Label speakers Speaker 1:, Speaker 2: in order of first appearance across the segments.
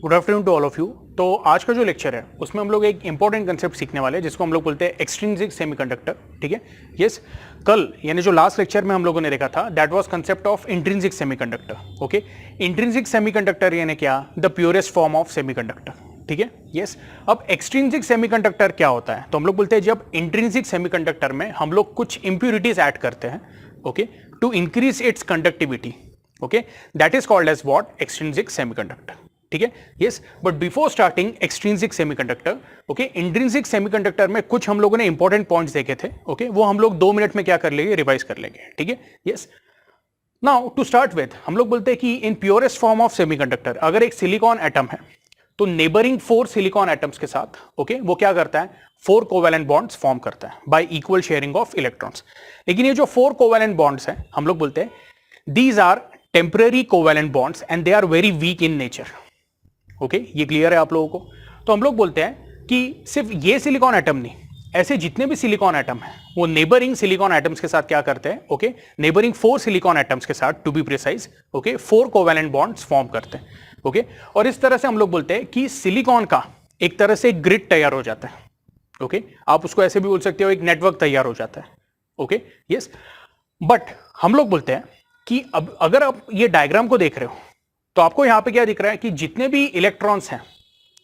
Speaker 1: Good afternoon to all of you. तो आज का जो लेक्चर है उसमें हम लोग एक इंपॉर्टेंट कंसेप्ट सीखने वाले हैं जिसको हम लोग बोलते हैं एक्सट्रिंसिक सेमीकंडक्टर। ठीक है, यस। कल यानी जो लास्ट लेक्चर में हम लोगों ने देखा था that was concept of intrinsic semiconductor. Okay, intrinsic semiconductor यानी क्या? The purest form of semiconductor. ठीक है, यस। अब एक्सट्रिंसिक सेमीकंडक्टर क्या होता है? तो हम लोग बोलते हैं जब इंट्रिंसिक सेमीकंडक्टर में हम लोग कुछ इंप्योरिटीज ऐड करते हैं, okay, to increase its conductivity, okay, that is called as what? Extrinsic semiconductor. ठीक है, yes. But before starting extrinsic semiconductor, okay, intrinsic semiconductor में कुछ हम लोगों ने इंपॉर्टेंट पॉइंट्स देखे थे, ओके, वो हम लोग 2 मिनट में क्या कर लेंगे? रिवाइज कर लेंगे। ठीक है, yes. Now to start with हम लोग बोलते हैं कि in purest form of semiconductor अगर एक सिलिकॉन एटम है तो नेबरिंग 4 सिलिकॉन एटम्स के साथ, ओके, वो क्या करता है? 4 कोवैलेंट बॉन्ड्स फॉर्म करता है by equal sharing of electrons. लेकिन ये जो 4 कोवैलेंट बॉन्ड्स हैं हम लोग बोलते हैं these are temporary covalent bonds and they are very weak in nature. Okay, ये क्लियर है आप लोगों को? तो हम लोग बोलते हैं कि सिर्फ ये सिलिकॉन एटम नहीं, ऐसे जितने भी सिलिकॉन एटम हैं वो नेबरिंग सिलिकॉन एटम्स के साथ क्या करते हैं? ओके, नेबरिंग 4 सिलिकॉन एटम्स के साथ to be precise, okay, 4 covalent bonds form करते हैं। ओके, और इस तरह से हम लोग बोलते हैं कि सिलिकॉन का एक तरह से ग्रिड तैयार हो जाता है। ओके, आप उसको ऐसे भी बोल सकते हो, एक नेटवर्क तैयार हो जाता है। Okay, yes. बट हम लोग बोलते हैं कि अब अगर आप ये डायग्राम को देख रहे हो तो आपको यहां पे क्या दिख रहा है कि जितने भी इलेक्ट्रॉन्स हैं,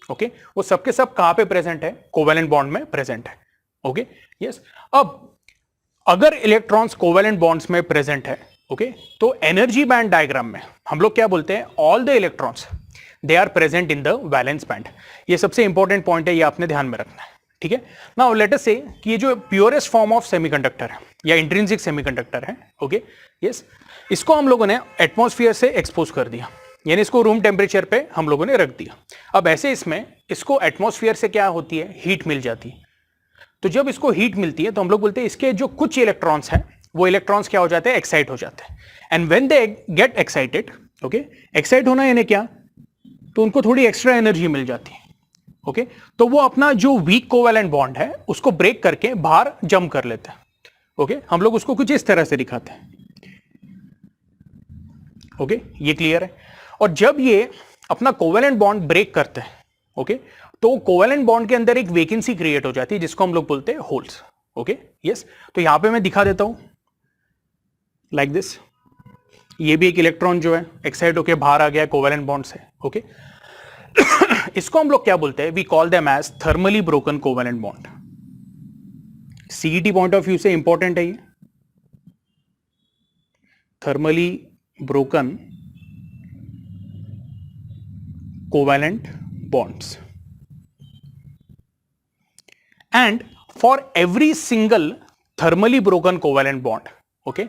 Speaker 1: ओके, वो सबके सब कहां पे प्रेजेंट है? कोवैलेंट बॉन्ड में प्रेजेंट है। Okay, yes. अब अगर इलेक्ट्रॉन्स कोवैलेंट बॉन्ड्स में प्रेजेंट है, ओके, तो एनर्जी बैंड डायग्राम में हम लोग क्या बोलते हैं? All the electrons they are present in the valence band. ये सबसे इंपॉर्टेंट पॉइंट है, ये आपने ध्यान में रखना है। ठीक है, नाउ लेट अस से कि ये जो प्योरेस्ट फॉर्म ऑफ सेमीकंडक्टर है या इंट्रिंसिक सेमीकंडक्टर है, ओके, यस, इसको हम लोगों ने एटमॉस्फेयर से एक्सपोज कर दिया, यानी इसको रूम टेम्परेचर पे हम लोगों ने रख दिया। अब ऐसे इसमें इसको एटमॉस्फेयर से क्या होती है? हीट मिल जाती है। तो जब इसको हीट मिलती है तो हम लोग बोलते हैं इसके जो कुछ इलेक्ट्रॉन्स हैं वो इलेक्ट्रॉन्स क्या हो जाते हैं? एक्साइट हो जाते हैं। And when they get excited, okay, excite होना यानी क्या? तो उनको थोड़ी एक्स्ट्रा एनर्जी मिल जाती है। ओके, तो वो अपना जो वीक कोवैलेंट बॉन्ड है उसको ब्रेक करके बाहर जंप कर लेते हैं। ओके, हम लोग उसको कुछ इस तरह से दिखाते हैं। ओके, ये क्लियर है? और जब ये अपना कोवैलेंट बॉन्ड ब्रेक करते हैं, ओके, तो कोवैलेंट बॉन्ड के अंदर एक वैकेंसी क्रिएट हो जाती है जिसको हम लोग बोलते हैं होल्स। Okay, yes. तो यहां पे मैं दिखा देता हूं लाइक दिस। ये भी एक इलेक्ट्रॉन जो है एक्साइट होकर बाहर आ गया कोवैलेंट बॉन्ड से। ओके, इसको हम लोग क्या बोलते हैं? We call them as thermally broken covalent bond. CET point of view से इंपॉर्टेंट है ये, thermally broken covalent bonds. And for every single thermally broken covalent bond, okay,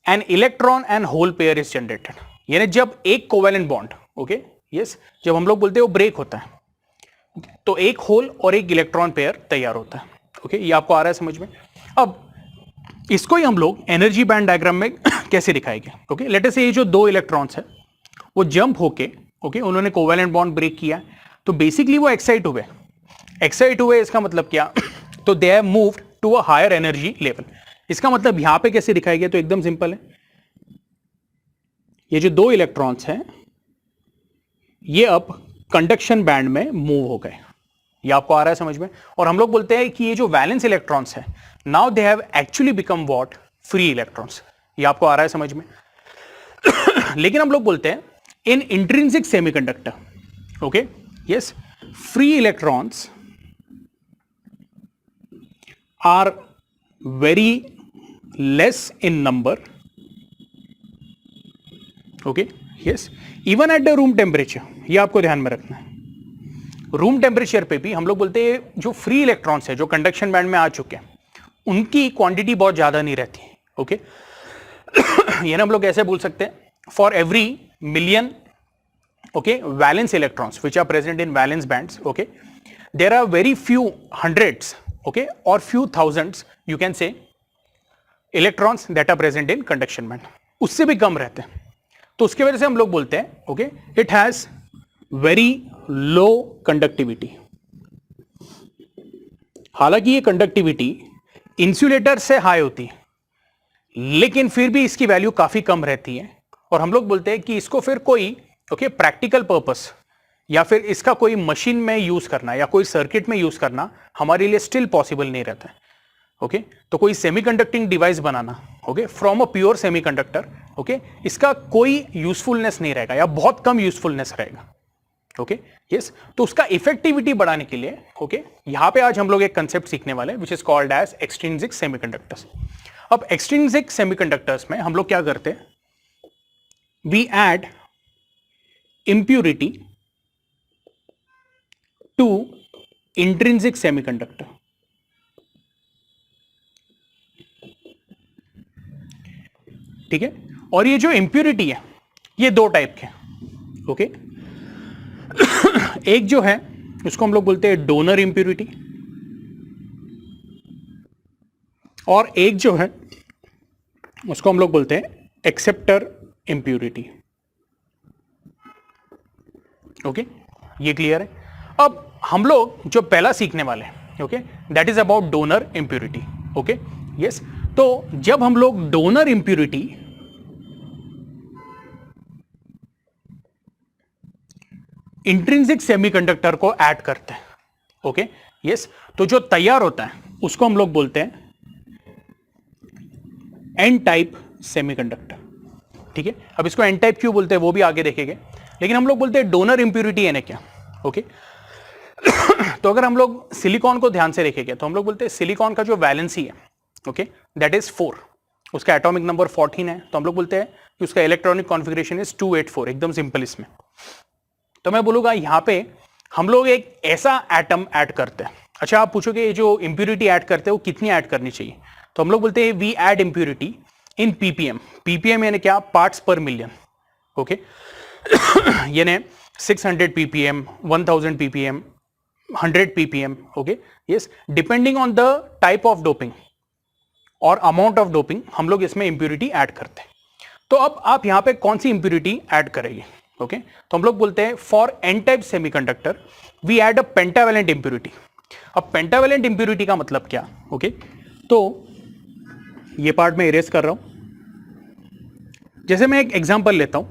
Speaker 1: an electron and hole pair is generated. यानी जब एक covalent bond, okay, yes, जब हम लोग बोलते हैं वो ब्रेक होता है तो एक होल और एक इलेक्ट्रॉन पेयर तैयार होता है। ओके, ये आपको आ रहा है समझ में? अब इसको ही हम लोग एनर्जी बैंड डायग्राम में कैसे दिखाएंगे? ओके, लेट अस से ये जो 2 इलेक्ट्रॉन्स है वो जंप होके, ओके, उन्होंने कोवैलेंट बॉन्ड ब्रेक किया तो बेसिकली वो एक्साइट हुए। एक्साइट हुए इसका मतलब क्या? तो they have moved to a higher energy level. इसका मतलब यहां पे कैसे दिखाया गया? तो एकदम सिंपल है, ये जो 2 इलेक्ट्रॉन्स हैं ये अब कंडक्शन बैंड में मूव हो गए। ये आपको आ रहा है समझ में? और हम लोग बोलते हैं कि ये जो वैलेंस इलेक्ट्रॉन्स है now they have actually become what? Free electrons. ये आपको आ रहा है समझ में? लेकिन हम लोग बोलते हैं in intrinsic semiconductor, okay, yes, free electrons are very less in number, okay, yes, even at the room temperature। ये आपको ध्यान में रखना है। रूम टेम्परेचर पे भी हम लोग बोलते हैं जो फ्री इलेक्ट्रॉन्स है जो कंडक्शन बैंड में आ चुके हैं उनकी क्वांटिटी बहुत ज्यादा नहीं रहती। ओके, ये ना हम लोग ऐसे बोल सकते हैं for every million, okay, valence electrons which are present in valence bands, okay, there are very few hundreds, okay, or few thousands you can say electrons that are present in conduction band। उससे भी कम रहते हैं तो उसकी वजह से हम लोग बोलते हैं, okay, it has very low conductivity। हालांकि ये कंडक्टिविटी इंसुलेटर से हाई होती है लेकिन फिर भी इसकी वैल्यू काफी कम रहती है और हम लोग बोलते हैं कि इसको फिर कोई, ओके, प्रैक्टिकल पर्पस या फिर इसका कोई मशीन में यूज करना या कोई सर्किट में यूज करना हमारे लिए स्टिल पॉसिबल नहीं रहता है। ओके तो कोई semiconducting device banana okay from a pure semiconductor okay इसका कोई यूजफुलनेस नहीं रहेगा या बहुत कम यूजफुलनेस रहेगा। ओके यस तो उसका इफेक्टिविटी बढ़ाने के लिए ओके यहां पे आज हम लोग एक कंसेप्ट सीखने वाले हैं which is called as extrinsic semiconductors. अब एक्सट्रिंसिक सेमीकंडक्टर्स में हम लोग क्या करते हैं, we add impurity to intrinsic semiconductor. ठीक है और ये जो इंप्यूरिटी है ये दो टाइप के ओके एक जो है उसको हम लोग बोलते हैं डोनर इंप्यूरिटी और एक जो है उसको हम लोग बोलते हैं एक्सेप्टर इंप्यूरिटी। ओके ये क्लियर है। अब हम लोग जो पहला सीखने वाले हैं okay that is about donor impurity. Okay yes तो जब हम लोग डोनर इंप्यूरिटी इंट्रिंसिक सेमीकंडक्टर को ऐड करते हैं ओके यस तो जो तैयार होता है उसको हम लोग बोलते हैं एन टाइप सेमीकंडक्टर। ठीक है अब इसको एन टाइप क्यों बोलते हैं वो भी आगे देखेंगे, लेकिन हम लोग बोलते हैं डोनर इंप्यूरिटी यानी क्या। ओके तो अगर हम लोग सिलिकॉन को ध्यान से देखेंगे तो हम लोग बोलते हैं सिलिकॉन का जो वैलेंसी है ओके दैट इज 4, उसका एटॉमिक नंबर 14 है, तो हम लोग बोलते हैं कि उसका इलेक्ट्रॉनिक कॉन्फ़िगरेशन इज 284, एकदम सिंपल इसमें। तो मैं बोलूंगा यहां पे हम लोग एक ऐसा एटम ऐड करते हैं। अच्छा आप पूछोगे ये जो इंप्यूरिटी ऐड करते हैं वो कितनी ऐड करनी चाहिए, तो हम लोग बोलते हैं we add impurity in PPM. PPM यानी क्या, पार्ट्स पर मिलियन। ओके यानी 600 ppm, 1000 ppm, 100 ppm। Okay yes depending on the type of doping और अमाउंट ऑफ डोपिंग हम लोग इसमें इंप्यूरिटी ऐड करते हैं। तो अब आप यहां पे कौन सी इंप्यूरिटी ऐड करेंगे ओके तो हम लोग बोलते हैं for N type semiconductor we add a pentavalent impurity. अब पेंटावेलेंट इंप्यूरिटी का मतलब क्या ओके तो ये पार्ट मैं इरेज कर रहा हूं। जैसे मैं एक एग्जांपल लेता हूं,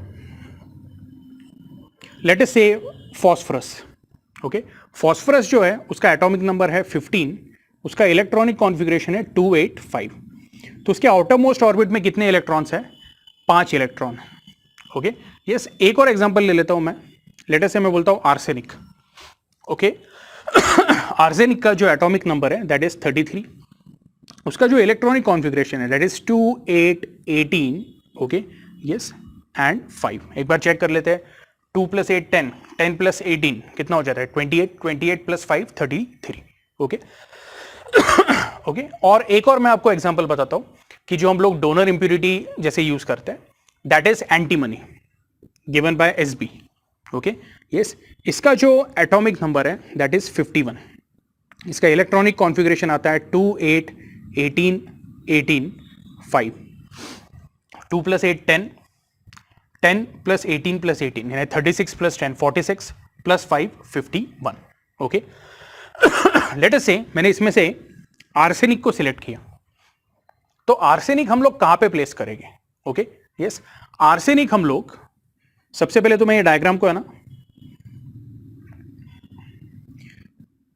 Speaker 1: लेट अस से फॉस्फोरस। ओके फॉस्फोरस जो है उसका एटॉमिक नंबर है 15, उसका इलेक्ट्रॉनिक कॉन्फ़िगरेशन है 285। तो उसके आउटर मोस्ट ऑर्बिट में कितने इलेक्ट्रॉन्स है, 5 इलेक्ट्रॉन। ओके यस एक और एग्जांपल ले लेता हूं मैं, लेट अस से मैं बोलता हूं आर्सेनिक। ओके आर्सेनिक का जो एटॉमिक नंबर है दैट इज 33, उसका जो इलेक्ट्रॉनिक कॉन्फ़िगरेशन है that is 2 8 18। Okay yes and 5। एक बार चेक कर लेते हैं, 2 + 8 10, 10 + 18 कितना हो जाता है 28, 28 + 5 33। ओके ओके और एक और मैं आपको एग्जांपल बताता हूं कि जो हम लोग डोनर इंप्यूरिटी जैसे यूज करते हैं that is antimony given by SB. Okay yes इसका जो एटॉमिक नंबर है दैट इज 51, इसका इलेक्ट्रॉनिक कॉन्फ़िगरेशन आता है 2 8 18 18 5। 2 + 8 10, 10 + 18 + 18 यानी 36 + 10 46 + 5 51। ओके लेट अस से मैंने इसमें से आर्सेनिक को सिलेक्ट किया, तो आर्सेनिक हम लोग कहां पे प्लेस करेंगे। ओके यस आर्सेनिक हम लोग सबसे पहले तो मैं ये डायग्राम को है ना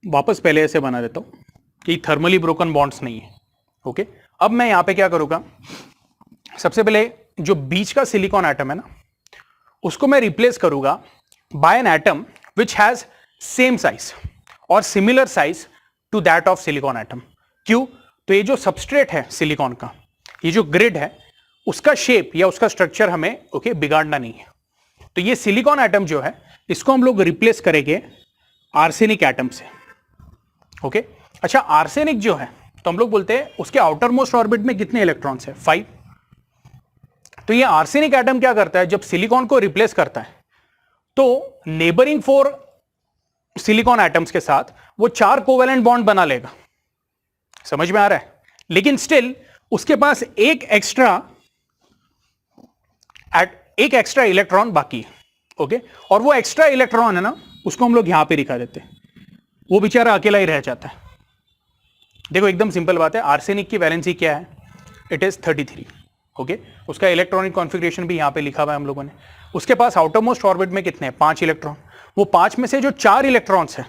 Speaker 1: वापस पहले ऐसे बना देता हूं कि थर्मली ब्रोकन बॉन्ड्स नहीं है। ओके अब मैं यहां पे क्या करूंगा, सबसे पहले जो बीच का सिलिकॉन एटम है ना उसको मैं रिप्लेस करूंगा by an atom which has same size और similar size to that of silicon atom. क्यों, तो ये जो सबस्ट्रेट है सिलिकॉन का, ये जो ग्रिड है उसका शेप या उसका स्ट्रक्चर हमें ओके बिगाड़ना नहीं है। तो ये सिलिकॉन एटम जो है इसको हम लोग रिप्लेस करेंगे आर्सेनिक एटम से। ओके अच्छा आर्सेनिक जो है तो हम लोग बोलते हैं उसके आउटर मोस्ट ऑर्बिट में कितने इलेक्ट्रॉन्स है 5। तो ये आर्सेनिक एटम क्या करता है, जब सिलिकॉन को रिप्लेस करता है तो नेबरिंग 4 सिलिकॉन एटम्स के साथ वो 4 कोवेलेंट बॉन्ड बना लेगा। समझ में आ रहा है, लेकिन स्टिल उसके पास एक एक्स्ट्रा इलेक्ट्रॉन बाकी है। ओके और वो एक्स्ट्रा इलेक्ट्रॉन है ना उसको हम लोग यहां पे दिखा देते हैं, वो बेचारा अकेला ही रह जाता है। देखो एकदम सिंपल बात है, आर्सेनिक की वैलेंसी क्या है, इट इज 33। ओके उसका इलेक्ट्रॉनिक कॉन्फ़िगरेशन भी यहां पे लिखा हुआ है हम लोगों ने। उसके पास आउटर मोस्ट ऑर्बिट में कितने हैं 5 इलेक्ट्रॉन, वो 5 में से जो 4 इलेक्ट्रॉन्स है,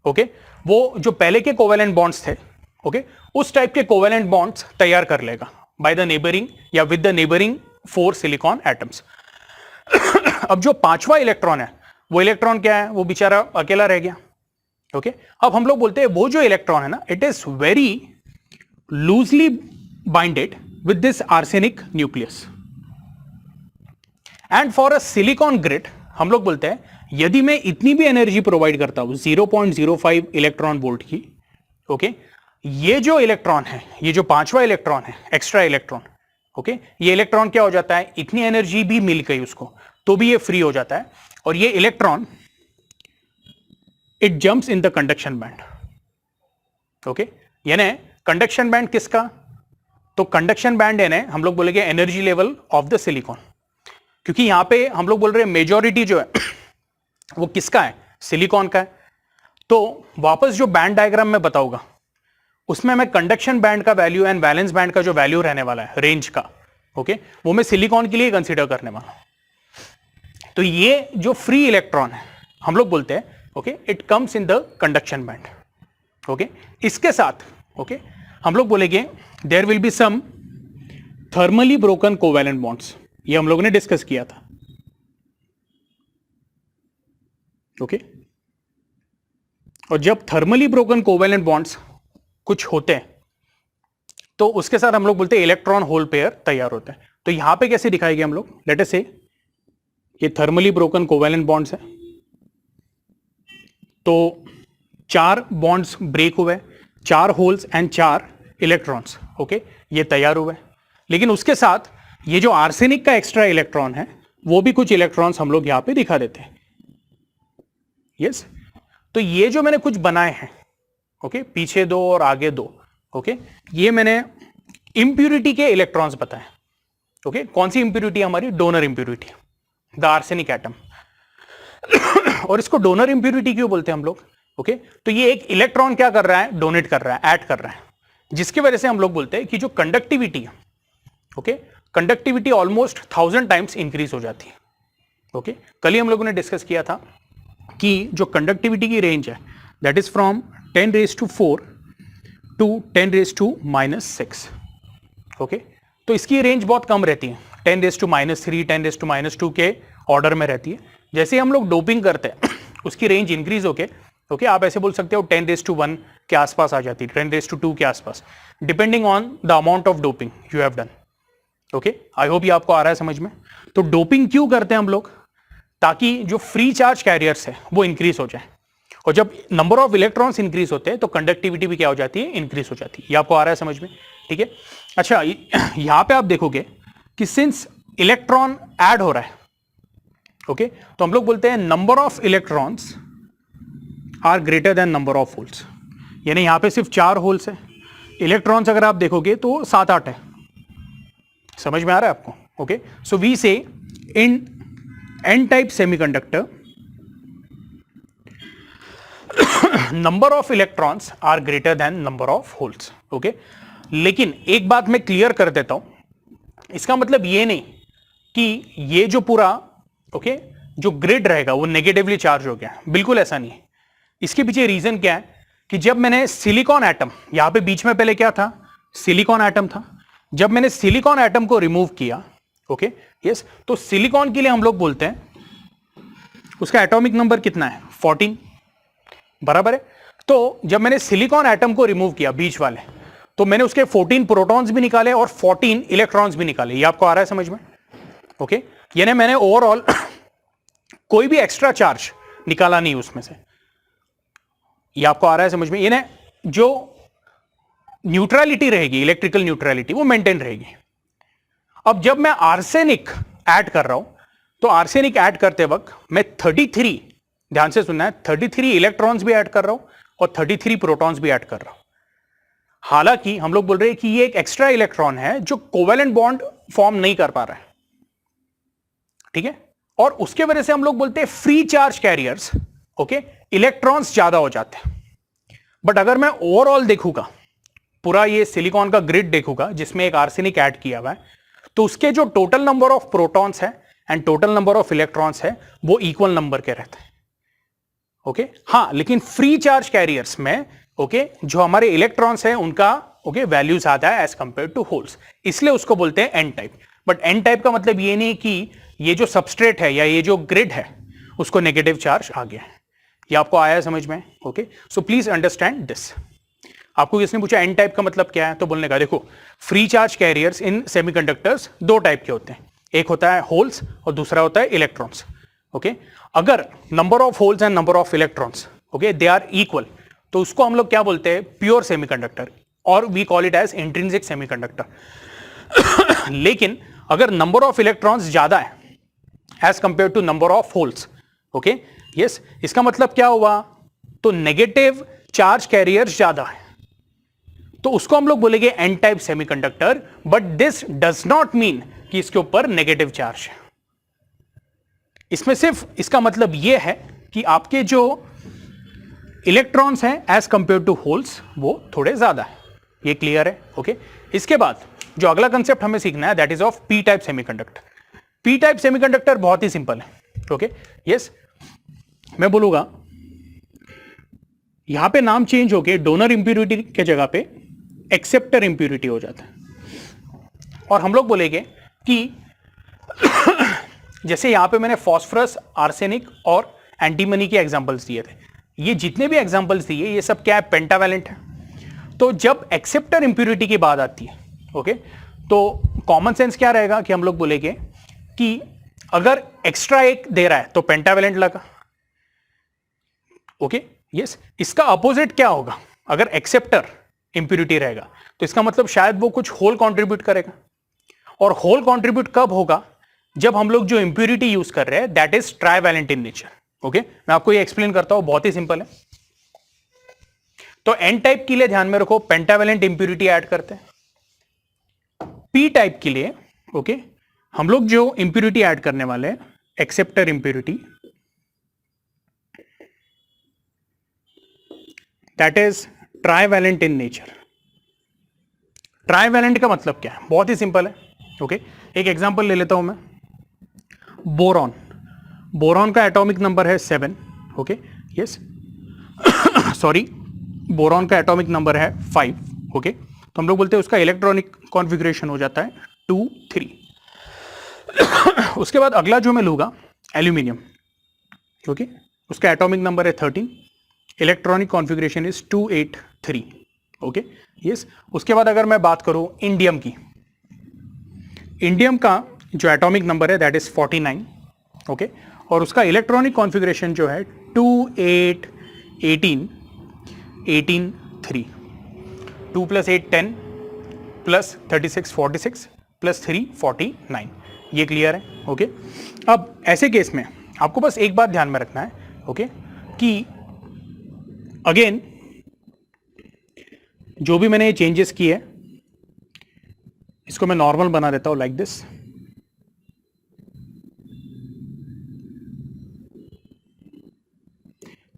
Speaker 1: ओके, वो जो पहले के कोवेलेंट बॉन्ड्स थे, ओके, उस टाइप के कोवेलेंट बॉन्ड्स तैयार कर लेगा बाय द नेबरिंग या with the neighbouring 4 silicon atoms. अब जो 5वां इलेक्ट्रॉन है, वो इलेक्ट्रॉन क्या है, वो बेचारा अकेला रह गया, ओके। अब हम लोग बोलते हैं वो जो इलेक्ट्रॉन है ना, it is very loosely binded with this arsenic nucleus, and for a silicon grid हम लोग बोलते हैं यदि मैं इतनी भी एनर्जी प्रोवाइड करता हूं 0.05 इलेक्ट्रॉन वोल्ट की, ओके, ये जो इलेक्ट्रॉन है, ये जो 5वां इलेक्ट्रॉन है, एक्स्ट्रा इलेक्ट्रॉन, ओके, ये इलेक्ट्रॉन क्या हो जाता है, इतनी एनर्जी भी मिल गई उसको तो भी ये फ्री हो जाता है, और ये electron it jumps in the conduction band, okay. यानी कंडक्शन बैंड किसका, तो कंडक्शन बैंड यानी हम लोग बोलेंगे energy level of the silicon, क्योंकि यहां पे हम लोग बोल रहे हैं मेजॉरिटी जो है वो किसका है, सिलिकॉन का है। तो वापस जो बैंड डायग्राम में बताऊंगा उसमें मैं कंडक्शन बैंड का वैल्यू एंड वैलेंस बैंड का जो वैल्यू रहने वाला है रेंज का, ओके, वो मैं सिलिकॉन के लिए कंसीडर करने वाला हूं। तो ये जो फ्री इलेक्ट्रॉन है हम लोग बोलते हैं, okay, it comes in the conduction band, okay. इसके साथ, ओके, हम लोग बोलेंगे there will be some thermally broken covalent bonds, ये हम लोगों ने डिस्कस किया था, ओके। और जब थर्मली ब्रोकन कोवैलेंट बॉन्ड्स कुछ होते हैं तो उसके साथ हम लोग बोलते हैं इलेक्ट्रॉन होल पेयर तैयार होते हैं। तो यहां पे कैसे दिखाएंगे हम लोग, लेट अस से ये थर्मली ब्रोकन कोवैलेंट बॉन्ड्स है, तो 4 बॉन्ड्स ब्रेक हुए, 4 होल्स एंड 4 इलेक्ट्रॉन्स, ओके, ये तैयार हुए। लेकिन उसके साथ ये जो आर्सेनिक का एक्स्ट्रा इलेक्ट्रॉन है वो भी कुछ इलेक्ट्रॉन्स हम लोग यहां पे दिखा देते हैं, यस। तो ये जो मैंने कुछ बनाए हैं, ओके, पीछे 2 और आगे 2, ओके, ये मैंने इंप्यूरिटी के इलेक्ट्रॉन्स बताए, ओके। कौन सी इंप्यूरिटी हमारी, donor impurity, the arsenic atom. और इसको डोनर इंप्यूरिटी क्यों बोलते हैं हम लोग, ओके, तो ये एक इलेक्ट्रॉन क्या कर रहा है, डोनेट कर रहा है, ऐड कर रहा है, जिसकी वजह से हम लोग बोलते हैं कि जो कंडक्टिविटी है, okay, conductivity almost 1000 times increase हो जाती है, ओके। कल ही हम लोगों ने डिस्कस किया था कि जो कंडक्टिविटी की रेंज है that is from 10⁻⁴ to 10⁻⁻�6, okay. तो इसकी रेंज बहुत कम रहती है, 10⁻⁻3 10⁻⁻2 के ऑर्डर में रहती है। जैसे हम लोग डोपिंग करते हैं उसकी रेंज इंक्रीज होके, ओके, आप ऐसे बोल सकते हो 10⁻1 के आसपास आ जाती है, 10⁻2 के आसपास, depending on the amount of doping you have done, okay. I hope ये आपको आ रहा है समझ में। तो डोपिंग क्यों करते हैं हम लोग, ताकि जो फ्री चार्ज कैरियर्स है वो इंक्रीज हो जाए, और जब नंबर ऑफ इलेक्ट्रॉन्स इंक्रीज होते हैं तो कंडक्टिविटी भी क्या हो जाती है, इंक्रीज हो जाती है। ये आपको आ रहा है समझ में, ठीक है। अच्छा, यहां पे आप देखोगे कि सिंस इलेक्ट्रॉन ऐड हो रहा है, ओके, तो हम लोग बोलते हैं number of electrons are greater than number of holes, यानी यहां पे सिर्फ 4 होल्स है, इलेक्ट्रॉन्स अगर आप देखोगे तो 7-8 है। समझ में आ रहा है आपको, okay. So we say in N type semiconductor number of electrons are greater than number of holes, okay. लेकिन एक बात मैं क्लियर कर देता हूं, इसका मतलब ये नहीं कि ये जो पूरा, ओके, जो ग्रिड रहेगा वो नेगेटिवली चार्ज हो गया, बिल्कुल ऐसा नहीं है। इसके पीछे रीजन क्या है कि जब मैंने सिलिकॉन एटम, यहां पे बीच में पहले क्या था, सिलिकॉन एटम था, जब मैंने सिलिकॉन एटम को रिमूव किया, ओके, यस, तो सिलिकॉन के लिए हम लोग बोलते हैं उसका एटॉमिक नंबर कितना है, 14, बराबर है। तो जब मैंने सिलिकॉन एटम को रिमूव किया बीच वाले, तो मैंने उसके 14 प्रोटॉन्स भी निकाले और 14 इलेक्ट्रॉन्स भी निकाले। ये आपको आ रहा है समझ में, ओके। यानी मैंने ओवरऑल कोई भी एक्स्ट्रा चार्ज निकाला नहीं उसमें से। ये आपको आ रहा है समझ में, यानी जो न्यूट्रलिटी रहेगी, इलेक्ट्रिकल न्यूट्रलिटी, वो मेंटेन रहेगी। अब जब मैं आर्सेनिक ऐड कर रहा हूं, तो आर्सेनिक ऐड करते वक्त मैं 33, ध्यान से सुनना है, 33 इलेक्ट्रॉन्स भी ऐड कर रहा हूं और 33 प्रोटॉन्स भी ऐड कर रहा हूं। हालांकि हम लोग बोल रहे हैं कि ये एक एक्स्ट्रा इलेक्ट्रॉन है जो कोवेलेंट बॉन्ड फॉर्म नहीं कर पा रहा है, ठीक है। और उसके वजह से हम लोग बोलते हैं free charge carriers, okay, electrons ज्यादा हो जाते हैं। बट अगर मैं ओवरऑल देखूंगा, पूरा ये सिलिकॉन का ग्रिड देखूंगा जिसमें एक आर्सेनिक ऐड किया हुआ है, तो उसके जो टोटल नंबर ऑफ प्रोटॉन्स है and total number of electrons है वो इक्वल नंबर के रहते हैं। ओके हाँ, लेकिन फ्री चार्ज कैरियर्स में ओके जो हमारे इलेक्ट्रॉन्स हैं उनका ओके वैल्यू ज्यादा है एज कंपेयर टू होल्स, इसलिए उसको बोलते हैं N type. But N type का मतलब ये नहीं कि ये जो सबस्ट्रेट है या ये जो ग्रिड है उसको नेगेटिव चार्ज आ गया है। ये आपको आया समझ में? Okay, so please understand this. आपको किसने पूछा एन टाइप का मतलब क्या है, तो बोलने का देखो फ्री चार्ज कैरियर्स इन सेमीकंडक्टर्स दो टाइप के होते हैं, एक होता है होल्स और दूसरा होता है इलेक्ट्रॉन्स। ओके, अगर number of holes and number of electrons okay they are equal तो उसको हम लोग क्या बोलते हैं, प्योर सेमीकंडक्टर, और we call it as intrinsic semiconductor. लेकिन अगर नंबर ऑफ इलेक्ट्रॉन्स ज्यादा है as compare to number of holes okay yes, इसका मतलब क्या हुआ, तो नेगेटिव चार्ज कैरियर ज्यादा है तो उसको हम लोग बोलेंगे N type semiconductor. But this does not mean कि इसके ऊपर नेगेटिव चार्ज है। इसमें सिर्फ इसका मतलब यह है कि आपके जो इलेक्ट्रॉन्स हैं एज कंपेयर टू होल्स वो थोड़े ज्यादा है। ये क्लियर है? ओके, इसके बाद जो अगला कंसेप्ट हमें सीखना है that is of P type semiconductor. P type semiconductor बहुत ही सिंपल है। ओके यस, मैं बोलूंगा यहां पे नाम चेंज होके डोनर इंप्यूरिटी के जगह पे एक्सेप्टर इंप्यूरिटी हो जाता है, और हम लोग बोलेंगे कि जैसे यहां पे मैंने फास्फोरस, आर्सेनिक और एंटीमनी के एग्जांपल्स दिए थे, ये जितने भी एग्जांपल्स दिए ये सब क्या है, पेंटावैलेंट है। तो जब एक्सेप्टर इंप्यूरिटी की बात आती है ओके तो कॉमन सेंस क्या रहेगा कि हम लोग बोलेंगे कि अगर एक्स्ट्रा एक दे रहा है तो पेंटावैलेंट लगा। ओके यस, इसका अपोजिट क्या होगा, अगर एक्सेप्टर इंप्यूरिटी रहेगा तो इसका मतलब शायद वो कुछ होल कंट्रीब्यूट करेगा, और होल कंट्रीब्यूट कब होगा, जब हम लोग जो इंप्यूरिटी यूज कर रहे हैं that is trivalent in nature. Okay, मैं आपको ये एक्सप्लेन करता हूं, बहुत ही सिंपल है। तो एन टाइप के लिए ध्यान में रखो पेंटावैलेंट इंप्यूरिटी ऐड करते हैं। पी टाइप के लिए ओके हम लोग जो इंप्यूरिटी ऐड करने वाले हैं acceptor impurity, that is trivalent in nature. Trivalent का मतलब क्या है, बहुत ही सिंपल है। ओके, एक एग्जांपल ले लेता हूं मैं, बोरॉन। बोरॉन का एटॉमिक नंबर है 7। ओके यस, सॉरी, बोरॉन का एटॉमिक नंबर है 5। ओके, तो हम लोग बोलते हैं उसका इलेक्ट्रॉनिक कॉन्फ़िगरेशन हो जाता है 2 3। उसके बाद अगला जो मैं लूंगा एल्यूमिनियम। ओके, उसका एटॉमिक नंबर है 13, electronic configuration is 283। Okay yes, उसके बाद अगर मैं बात करूं इंडियम की, इंडियम का जो एटॉमिक नंबर है दैट इज 49। ओके, और उसका इलेक्ट्रॉनिक कॉन्फ़िगरेशन जो है 2 8 18 18 3, 2 + 8 10 + 36 46 + 3 49। ये क्लियर है? ओके, अब ऐसे केस में आपको बस एक बात ध्यान में रखना है ओके कि अगेन जो भी मैंने चेंजेस किए इसको मैं नॉर्मल बना देता हूं लाइक दिस।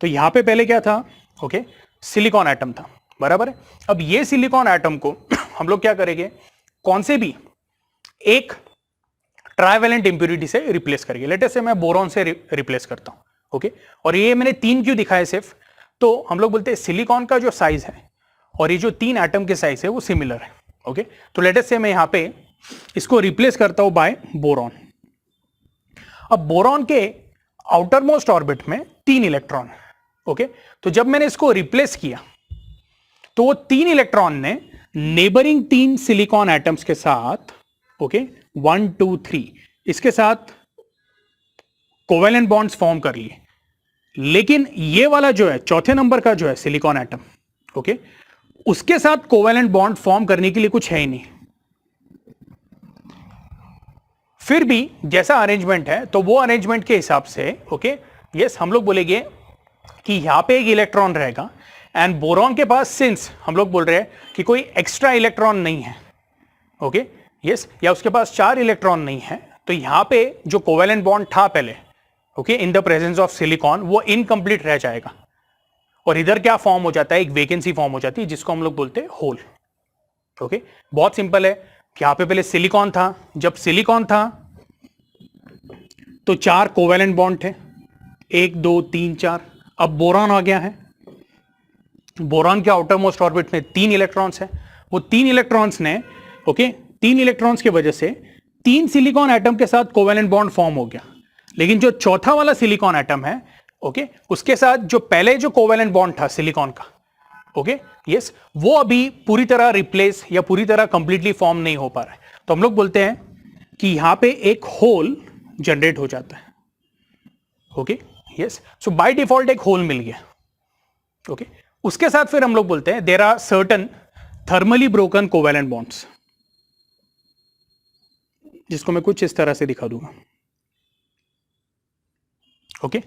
Speaker 1: तो यहां पे पहले क्या था, ओके सिलिकॉन एटम था, बराबर है। अब ये सिलिकॉन एटम को हम लोग क्या करेंगे, कौन से भी एक ट्राइवैलेंट इंप्यूरिटी से रिप्लेस करेंगे। लेट अस से मैं बोरॉन से रिप्लेस करता हूं। ओके, और ये मैंने 3 क्यों दिखाए सिर्फ, तो हम लोग बोलते हैं सिलिकॉन का जो साइज है और ये जो 3 एटम के साइज है वो सिमिलर है। ओके, तो लेट अस से मैं यहां पे इसको रिप्लेस करता हूं बाय बोरॉन। अब बोरॉन के आउटर मोस्ट ऑर्बिट में 3 इलेक्ट्रॉन है। ओके, तो जब मैंने इसको रिप्लेस किया तो वो 3 इलेक्ट्रॉन ने नेबरिंग 3 सिलिकॉन एटम्स के साथ ओके 1 2 3 इसके साथ कोवेलेंट बॉन्ड्स फॉर्म कर लिए। लेकिन ये वाला जो है चौथे नंबर का जो है सिलिकॉन एटम ओके उसके साथ कोवेलेंट बॉन्ड फॉर्म करने के लिए कुछ है ही नहीं। फिर भी जैसा अरेंजमेंट है तो वो अरेंजमेंट के हिसाब से ओके यस हम लोग बोलेंगे कि यहां पे एक इलेक्ट्रॉन रहेगा एंड बोरॉन के पास सिंस हम लोग बोल रहे हैं कि कोई एक्स्ट्रा इलेक्ट्रॉन नहीं है ओके यस या उसके पास 4 इलेक्ट्रॉन नहीं है, तो यहां पे जो कोवेलेंट बॉन्ड था पहले okay in the presence of silicon वो इनकम्प्लीट रह जाएगा और इधर क्या फॉर्म हो जाता है, एक वैकेंसी फॉर्म हो जाती है जिसको हम लोग बोलते हैं होल। ओके, बहुत सिंपल है कि यहां पे पहले सिलिकॉन था, जब सिलिकॉन था तो 4 कोवेलेंट बॉन्ड थे 1 2 3 4। अब बोरॉन आ गया है, बोरॉन के आउटर मोस्ट ऑर्बिट में 3 इलेक्ट्रॉन्स है, वो 3 इलेक्ट्रॉन्स ने ओके 3 इलेक्ट्रॉन्स की वजह से 3 सिलिकॉन एटम के साथ कोवेलेंट बॉन्ड फॉर्म हो गया, लेकिन जो चौथा वाला सिलिकॉन एटम है ओके उसके साथ जो पहले जो कोवेलेंट बॉन्ड था सिलिकॉन का ओके यस वो अभी पूरी तरह रिप्लेस या पूरी तरह कंप्लीटली फॉर्म नहीं हो पा रहा है, तो हम लोग बोलते हैं कि यहां पे एक होल जनरेट हो जाता है okay yes so by default एक होल मिल गया ओके उसके साथ फिर हम लोग बोलते हैं there are certain thermally broken covalent bonds, जिसको मैं कुछ इस तरह से दिखा दूंगा ओके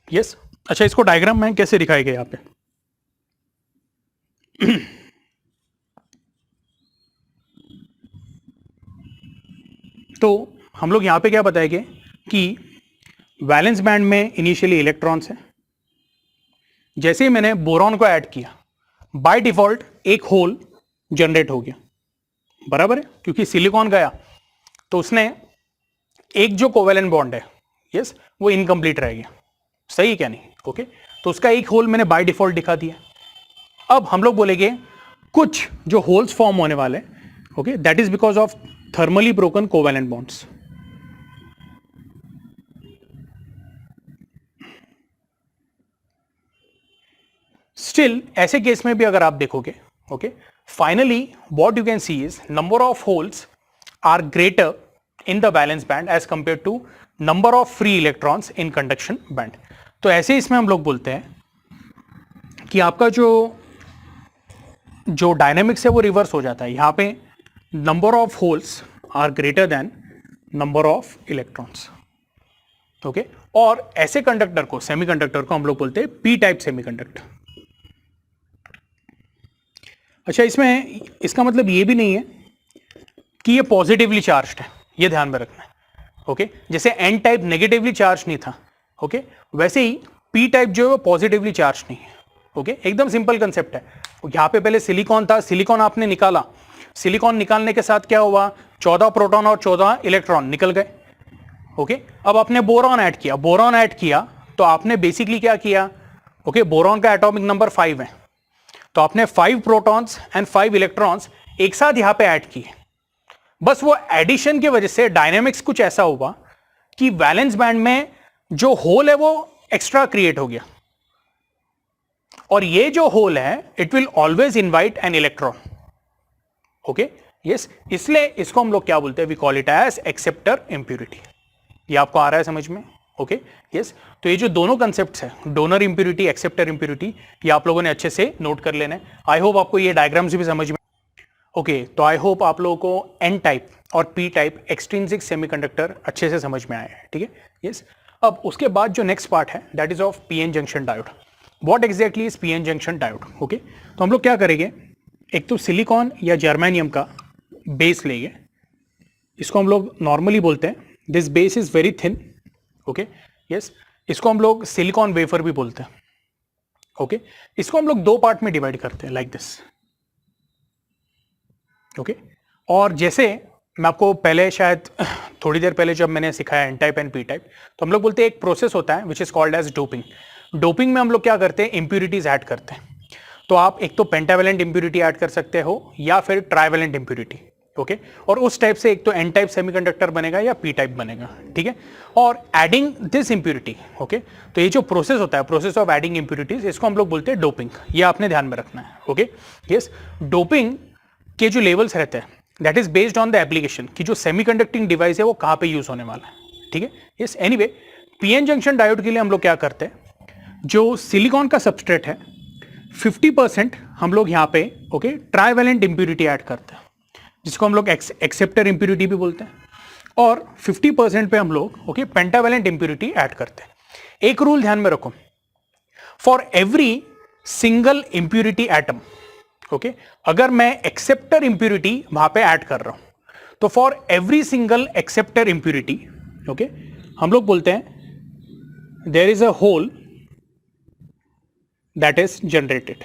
Speaker 1: यस अच्छा इसको डायग्राम में कैसे दिखाएगा यहां पे तो हम लोग यहां पे क्या बताएंगे कि वैलेंस बैंड में इनिशियली इलेक्ट्रॉन्स है, जैसे ही मैंने बोरॉन को ऐड किया बाय डिफॉल्ट एक होल जनरेट हो गया, बराबर है, क्योंकि सिलिकॉन गया तो उसने एक जो कोवेलेंट बॉन्ड है यस वो इनकम्प्लीट रह गया, सही है क्या नहीं ओके तो उसका एक होल मैंने बाय डिफॉल्ट दिखा दिया। अब हम लोग बोलेंगे कुछ जो होल्स फॉर्म होने वाले okay that is because of thermally broken covalent bonds. Still ऐसे केस में भी अगर आप देखोगे okay finally what you can see is number of holes are greater in the valence band as compare to number of free electrons in conduction band. तो ऐसे इसमें हम लोग बोलते हैं कि आपका जो डायनेमिक्स है वो रिवर्स हो जाता है, यहां पे number of holes are greater than number of electrons okay और ऐसे कंडक्टर को सेमीकंडक्टर को हम लोग बोलते हैं पी टाइप सेमीकंडक्टर। अच्छा इसमें इसका मतलब ये भी नहीं है कि ये पॉजिटिवली चार्ज्ड है, ये ध्यान में रखना है ओके जैसे एन टाइप नेगेटिवली चार्ज नहीं था ओके वैसे ही पी टाइप जो है वो पॉजिटिवली चार्ज नहीं है ओके एकदम सिंपल कंसेप्ट है। यहां पे पहले सिलिकॉन था, सिलिकॉन आपने निकाला, सिलिकॉन निकालने के साथ क्या हुआ 14 प्रोटॉन और 14 इलेक्ट्रॉन निकल गए ओके अब आपने बोरॉन ऐड किया, बोरॉन ऐड किया तो आपने बेसिकली क्या किया ओके बोरॉन का एटॉमिक नंबर 5 है तो आपने 5 प्रोटॉन्स एंड 5 इलेक्ट्रॉन्स एक साथ यहां पे ऐड किए, बस वो एडिशन की वजह से डायनेमिक्स कुछ ऐसा हुआ कि वैलेंस बैंड में जो होल है वो एक्स्ट्रा क्रिएट हो गया और ये जो होल है it will always invite an electron okay yes इसलिए इसको हम लोग क्या बोलते हैं we call it as acceptor impurity. ये आपको आ रहा है समझ में ओके यस तो ये जो दोनों कंसेप्ट्स हैं डोनर इंप्यूरिटी एक्सेप्टर इंप्यूरिटी ये आप लोगों ने अच्छे से नोट कर लेना है। आई होप आपको ये डायग्राम्स भी समझ में ओके तो आई होप आप लोगों को एन टाइप और पी टाइप एक्सट्रिंसिक सेमीकंडक्टर अच्छे से समझ में आया है, ठीक है यस। अब उसके बाद जो नेक्स्ट पार्ट है that is of PN junction diode. What exactly is PN junction diode okay तो हम लोग क्या करेंगे एक तो सिलिकॉन या जर्मेनियम का बेस लेंगे, इसको हम लोग नॉर्मली बोलते हैं this base is very thin okay yes इसको हम लोग सिलिकॉन वेफर भी बोलते हैं ओके इसको हम लोग 2 पार्ट में डिवाइड करते हैं लाइक दिस ओके और जैसे मैं आपको पहले शायद थोड़ी देर पहले जब मैंने सिखाया N type and P type तो हम लोग बोलते हैं एक प्रोसेस होता है which is called as doping. Doping में हम लोग क्या करते हैं इंप्यूरिटीज ऐड करते हैं, तो आप एक तो पेंटावेलेंट इंप्यूरिटी ऐड कर सकते हो या फिर ट्राइवेलेंट इंप्यूरिटी ओके और उस टाइप से एक तो एन टाइप सेमीकंडक्टर बनेगा या पी टाइप बनेगा, ठीक है। और एडिंग दिस इंप्यूरिटी ओके तो ये जो प्रोसेस होता है प्रोसेस ऑफ एडिंग इंप्यूरिटीज इसको हम लोग बोलते हैं डोपिंग, ये आपने ध्यान में रखना है ओके यस। डोपिंग के जो लेवल्स रहते हैं that is based on the application कि जो सेमीकंडक्टिंग डिवाइस है वो कहां पे यूज होने वाला है, ठीक है yes. Anyway PN junction diode के लिए हम लोग क्या करते हैं जो सिलिकॉन का सबस्ट्रेट है 50% हम लोग यहां पे ओके ट्राइवेलेंट इंप्यूरिटी ऐड करते हैं जिसको हम लोग एक्सेप्टर इंप्यूरिटी भी बोलते हैं और 50% पे हम लोग ओके पेंटावेलेंट इंप्यूरिटी ऐड करते हैं। एक रूल ध्यान में रखो for every single impurity atom okay अगर मैं एक्सेप्टर इंप्यूरिटी वहां पे ऐड कर रहा हूं तो for every single acceptor impurity okay हम लोग बोलते हैं there is a hole that is generated.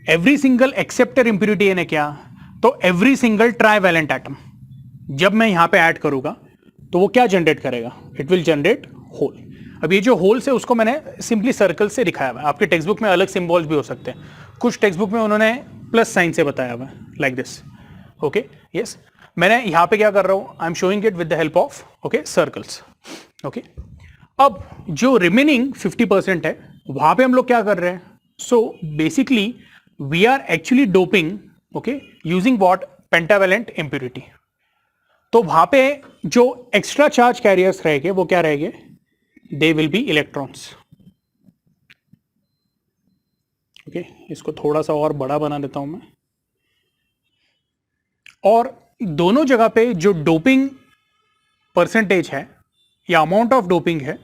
Speaker 1: Every single acceptor impurity यानी क्या तो एवरी सिंगल ट्राइवेलेंट एटम जब मैं यहां पे ऐड करूंगा तो वो क्या जनरेट करेगा इट विल जनरेट होल। अब ये जो होल्स है उसको मैंने सिंपली सर्कल से दिखाया हुआ है, आपके टेक्स्ट बुक में अलग सिंबल्स भी हो सकते हैं, कुछ टेक्स्ट बुक में उन्होंने प्लस साइन से बताया हुआ है लाइक दिस। ओके यस, मैंने यहाँ पे क्या कर रहा हूँ, I am showing it with the help of okay circles. Okay, अब जो रिमेनिंग 50% है वहां पे हम लोग क्या कर रहे हैं, so basically we are actually doping okay using what, pentavalent impurity. तो वहां पे जो एक्स्ट्रा चार्ज कैरियर्स रहेंगे वो क्या रहेंगे, they will be electrons. Okay, इसको थोड़ा सा और बड़ा बना देता हूं मैं, और दोनों जगह पे जो डोपिंग परसेंटेज है या अमाउंट ऑफ डोपिंग है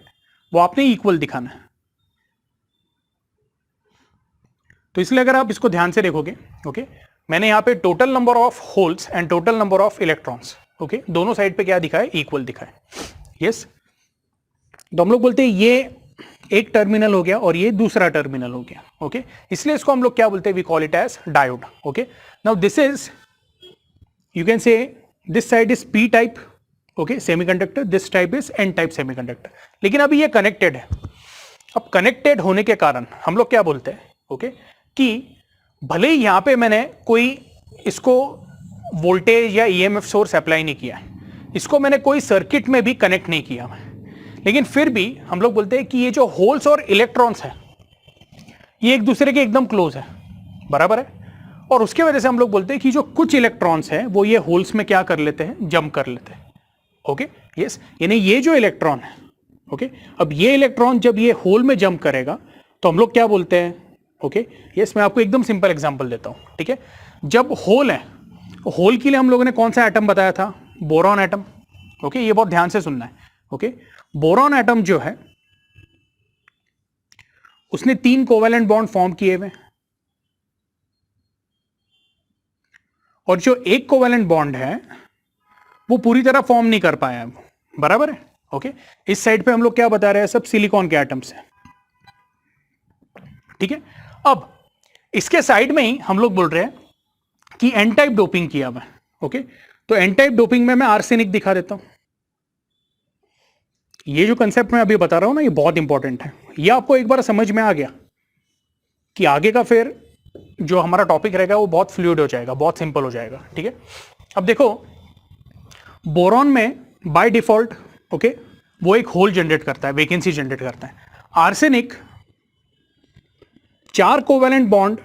Speaker 1: वो आपने इक्वल दिखाना है। तो इसलिए अगर आप इसको ध्यान से देखोगे, ओके मैंने यहां पे total number of holes and total number of electrons okay दोनों साइड पे क्या दिखा है, इक्वल दिखा है। यस, तो हम लोग बोलते हैं ये एक टर्मिनल हो गया और ये दूसरा टर्मिनल हो गया। ओके, इसलिए इसको हम लोग क्या बोलते हैं, we call it as diode. Okay, now this is, you can say this side is p type okay semiconductor, this type is n type semiconductor, लेकिन अभी ये कनेक्टेड है। अब कनेक्टेड होने के कारण हम लोग क्या बोलते हैं ओके कि भले ही यहां पे मैंने कोई इसको वोल्टेज या ईएमएफ सोर्स अप्लाई नहीं किया है, इसको मैंने कोई सर्किट में भी कनेक्ट नहीं किया है, लेकिन फिर भी हम लोग बोलते हैं कि ये जो होल्स और इलेक्ट्रॉन्स है ये एक दूसरे के एकदम क्लोज है, बराबर है। और उसके वजह से हम लोग बोलते हैं कि जो कुछ इलेक्ट्रॉन्स हैं वो ये होल्स में क्या कर लेते हैं, जंप कर लेते हैं। ओके यस, यानी ये जो इलेक्ट्रॉन है ओके अब ये इलेक्ट्रॉन जब ये होल में जंप करेगा तो हम लोग क्या बोलते हैं ओके यस, मैं आपको एकदम सिंपल एग्जांपल देता हूं। ठीक है, जब होल है, होल के लिए हम लोगों ने कौन सा एटम बताया था, बोरॉन एटम। ओके, ये बहुत ध्यान से सुनना है। ओके, बोरॉन एटम जो है उसने 3 कोवेलेंट बॉन्ड फॉर्म किए हुए, और जो एक कोवेलेंट बॉन्ड है वो पूरी तरह फॉर्म नहीं कर पाया है, बराबर है। ओके, इस साइड पे हम लोग क्या बता रहे हैं, सब सिलिकॉन के एटम्स हैं। ठीक है, अब इसके साइड में ही हम लोग बोल रहे हैं कि एन टाइप डोपिंग किया हुआ है। ओके, तो एन टाइप डोपिंग में मैं आर्सेनिक दिखा देता हूं। ये जो कंसेप्ट मैं अभी बता रहा हूं ना, ये बहुत इंपॉर्टेंट है। ये आपको एक बार समझ में आ गया कि आगे का फिर जो हमारा टॉपिक रहेगा वो बहुत फ्लूइड हो जाएगा, बहुत सिंपल हो जाएगा। ठीक है, अब देखो बोरॉन में बाय डिफॉल्ट ओके वो एक होल जनरेट करता है, वैकेंसी जनरेट करता है। आर्सेनिक 4 कोवेलेंट बॉन्ड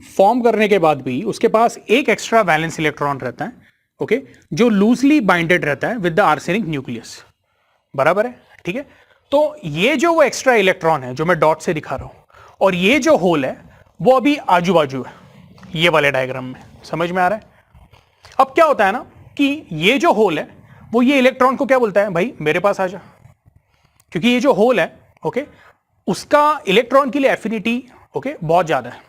Speaker 1: फॉर्म करने के बाद भी उसके पास एक एक्स्ट्रा वैलेंस इलेक्ट्रॉन रहता है ओके जो लूजली बाइंडेड रहता है विद द आर्सेनिक न्यूक्लियस, बराबर है। ठीक है, तो ये जो वो एक्स्ट्रा इलेक्ट्रॉन है जो मैं डॉट से दिखा रहा हूं, और ये जो होल है वो अभी आजू बाजू है, ये वाले डायग्राम में, समझ में आ रहा है। अब क्या होता है ना कि ये जो होल है वो ये इलेक्ट्रॉन को क्या बोलता है, भाई मेरे पास आ जा, क्योंकि ये जो होल है ओके उसका इलेक्ट्रॉन के लिए एफिनिटी ओके बहुत ज्यादा है।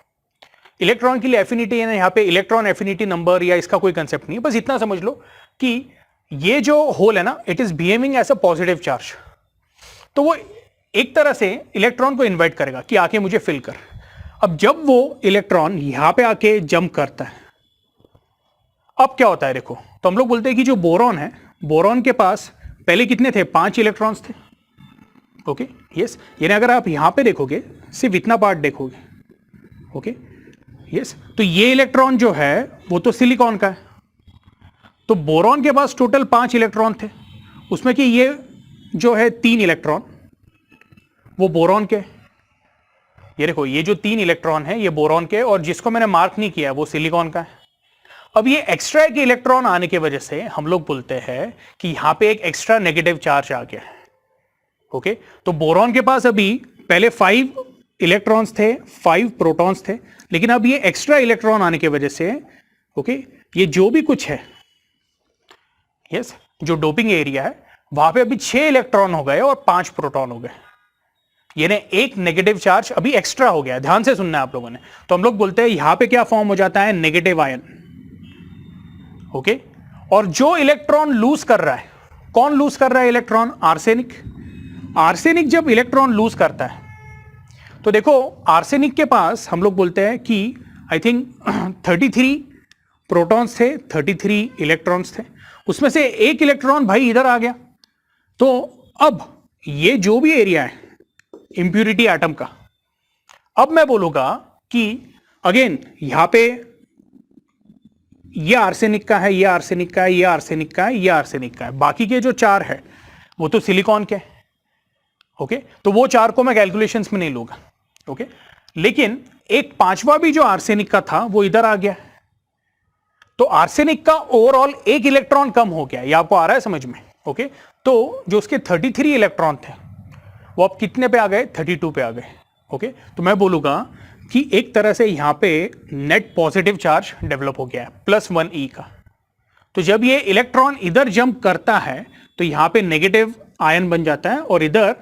Speaker 1: इलेक्ट्रॉन के लिए एफिनिटी है यहाँ पे इलेक्ट्रॉन एफिनिटी नंबर या इसका कोई कंसेप्ट नहीं है, बस इतना समझ लो कि ये जो होल है ना it is behaving as a positive charge, तो वो एक तरह से इलेक्ट्रॉन को इन्वाइट करेगा कि आके मुझे फिल कर। अब जब वो इलेक्ट्रॉन यहां पे आके जंप करता है, अब क्या होता है देखो, तो हम लोग बोलते हैं कि जो बोरॉन है, बोरॉन के पास पहले कितने थे, 5 इलेक्ट्रॉन्स थे। ओके यस, यानी अगर आप यहां पे देखोगे सिर्फ इतना पार्ट देखोगे ओके यस, तो ये इलेक्ट्रॉन जो है वो तो सिलिकॉन का है, तो बोरॉन के पास टोटल 5 इलेक्ट्रॉन थे, उसमें कि ये जो है 3 इलेक्ट्रॉन वो बोरॉन के, ये देखो ये जो 3 इलेक्ट्रॉन है ये बोरॉन के, और जिसको मैंने मार्क नहीं किया वो सिलिकॉन का है। अब ये एक्स्ट्रा के इलेक्ट्रॉन आने की वजह से हम लोग बोलते हैं कि यहां पे एक एक्स्ट्रा नेगेटिव चार्ज आ गया है। ओके, तो बोरॉन के पास अभी पहले 5 इलेक्ट्रॉन्स थे, 5 प्रोटॉन्स थे, लेकिन अब ये एक्स्ट्रा इलेक्ट्रॉन आने की वजह से ओके ये जो भी कुछ है यस जो डोपिंग एरिया है वहां पे अभी 6 इलेक्ट्रॉन हो गए और 5 प्रोटॉन हो गए, यानी एक नेगेटिव चार्ज अभी एक्स्ट्रा हो गया। ध्यान से सुनना है आप लोगों ने। तो हम लोग बोलते हैं यहां पे क्या फॉर्म हो जाता है, नेगेटिव आयन। ओके, और जो इलेक्ट्रॉन लूज कर रहा है, कौन लूज कर रहा है इलेक्ट्रॉन, आर्सेनिक। आर्सेनिक जब इलेक्ट्रॉन लूज करता है तो देखो आर्सेनिक के पास हम लोग बोलते हैं कि आई थिंक 33 प्रोटॉन्स थे, 33 इलेक्ट्रॉन्स थे, उसमें से एक इलेक्ट्रॉन भाई इधर आ गया, तो अब ये जो भी एरिया है इंप्यूरिटी एटम का, अब मैं बोलूंगा कि अगेन यहां पे ये आर्सेनिक का है, ये आर्सेनिक का है, ये आर्सेनिक का है, ये आर्सेनिक का है, बाकी के जो चार है वो तो सिलिकॉन के। ओके, तो वो चार को मैं कैलकुलेशंस में नहीं लूंगा। ओके, लेकिन एक पांचवा भी जो आर्सेनिक का था वो इधर आ गया, तो आर्सेनिक का ओवरऑल एक इलेक्ट्रॉन कम हो गया। ये आपको आ रहा है समझ में? ओके, तो जो उसके 33 इलेक्ट्रॉन थे वो अब कितने पे आ गए? 32 पे आ गए। ओके, तो मैं बोलूंगा कि एक तरह से यहां पे नेट पॉजिटिव चार्ज डेवलप हो गया है +1e का। तो जब ये इलेक्ट्रॉन इधर जंप करता है तो यहां पे नेगेटिव आयन बन जाता है और इधर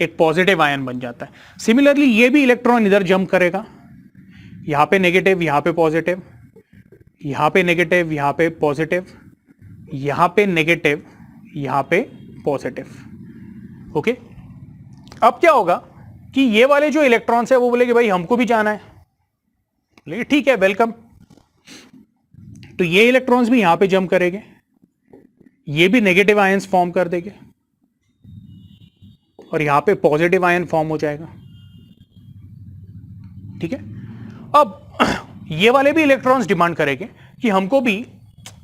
Speaker 1: एक पॉजिटिव आयन बन जाता है। सिमिलरली ये भी इलेक्ट्रॉन इधर जंप करेगा, यहां पे नेगेटिव, यहां पे पॉजिटिव, यहां पे नेगेटिव, यहां पे पॉजिटिव, यहां पे नेगेटिव, यहां पे पॉजिटिव। ओके, अब क्या होगा कि ये वाले जो इलेक्ट्रॉन्स है वो बोले कि भाई हमको भी जाना है, बोले ठीक है वेलकम। तो ये इलेक्ट्रॉन्स भी यहां पे जंप करेंगे, ये भी नेगेटिव आयंस फॉर्म कर देंगे और यहां पे पॉजिटिव आयन फॉर्म हो जाएगा। ठीक है, अब ये वाले भी इलेक्ट्रॉन्स डिमांड करेंगे कि हमको भी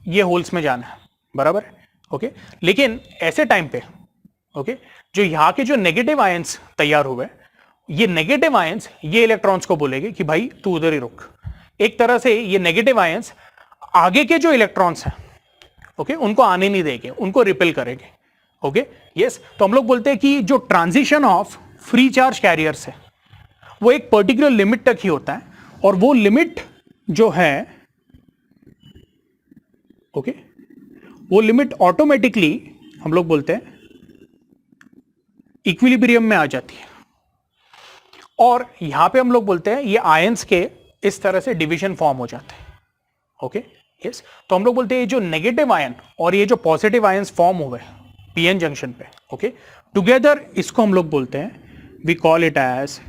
Speaker 1: ये होल्स में जाना है, बराबर है? ओके, लेकिन ऐसे टाइम पे ओके जो यहां के जो नेगेटिव आयंस तैयार हुए, ये नेगेटिव आयंस ये इलेक्ट्रॉन्स को बोलेंगे कि भाई तू उधर ही रुक। एक तरह से ये नेगेटिव आयंस आगे के जो इलेक्ट्रॉन्स हैं ओके उनको आने नहीं देंगे, उनको रिपेल करेंगे। ओके, यस, तो हम लोग बोलते हैं कि जो transition of free charge carriers है वो एक पर्टिकुलर लिमिट तक ही होता है, और वो लिमिट जो है ओके वो लिमिट ऑटोमेटिकली हम लोग बोलते हैं इक्विलिब्रियम में आ जाती है। और यहां पे हम लोग बोलते हैं ये आयंस के इस तरह से डिवीजन फॉर्म हो जाते हैं। ओके, यस, तो हम लोग बोलते हैं ये जो नेगेटिव आयन और ये जो पॉजिटिव आयंस फॉर्म हुए पीएन जंक्शन पे ओके टुगेदर, इसको हम लोग बोलते हैं, we call it as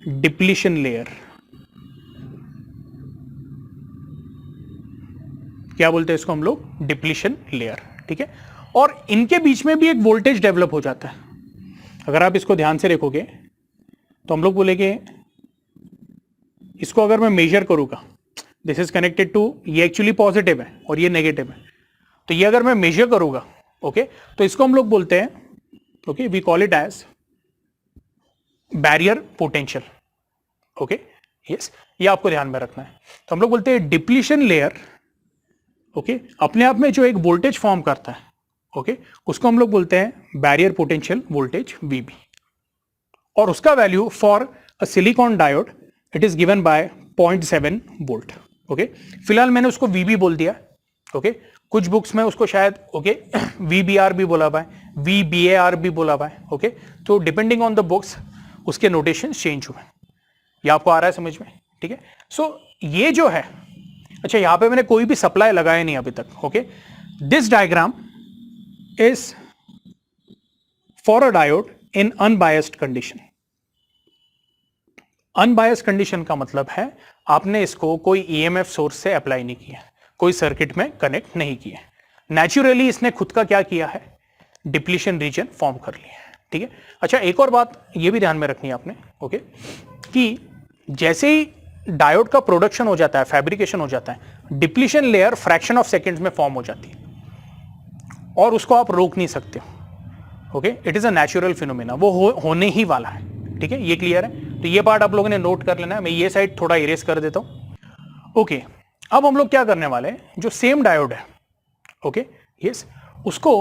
Speaker 1: depletion layer. क्या बोलते हैं इसको हम लोग? Depletion layer. ठीक है, और इनके बीच में भी एक वोल्टेज डेवलप हो जाता है। अगर आप इसको ध्यान से देखोगे तो हम लोग बोलेंगे इसको अगर मैं मेजर करूंगा, दिस इज कनेक्टेड टू, ये एक्चुअली पॉजिटिव है और ये नेगेटिव है, तो ये अगर मैं मेजर करूंगा ओके तो इसको हम लोग बोलते हैं okay we call it as barrier potential. Okay, yes, ये आपको ध्यान में रखना है। तो हम लोग बोलते हैं डिप्लीशन लेयर ओके अपने आप में जो एक वोल्टेज फॉर्म करता है ओके उसको हम लोग बोलते हैं बैरियर पोटेंशियल वोल्टेज VB, और उसका value for a silicon diode it is given by 0.7 volt. Okay, फिलहाल मैंने उसको VB बोल दिया। ओके, कुछ बुक्स में उसको शायद ओके VBR भी बोला हुआ है, VBAR भी बोला हुआ है। ओके, तो डिपेंडिंग ऑन द बुक्स उसके नोटेशन चेंज हुए। ये आपको आ रहा है समझ में? ठीक है, सो ये जो है, अच्छा यहां पे मैंने कोई भी सप्लाई लगाया नहीं अभी तक। Okay, this diagram is for a diode in unbiased condition. Unbiased condition का मतलब है आपने इसको कोई EMF सोर्स से अप्लाई नहीं किया, कोई सर्किट में कनेक्ट नहीं किया, नेचुरली इसने खुद का क्या किया है, डिप्लीशन रीजन फॉर्म कर लिया है। ठीक है, अच्छा एक और बात ये भी ध्यान में रखनी है आपने ओके कि जैसे ही डायोड का प्रोडक्शन हो जाता है, फैब्रिकेशन हो जाता है, depletion layer fraction of seconds में फॉर्म हो जाती है और उसको आप रोक नहीं सकते हो। Okay, it is a natural phenomena, वो होने ही वाला है। ठीक है, ये क्लियर है? तो ये पार्ट आप लोगों ने नोट कर लेना है। मैं ये साइड थोड़ा इरेज कर देता हूं। ओके, अब हम लोग क्या करने वाले हैं, जो सेम डायोड है ओके यस उसको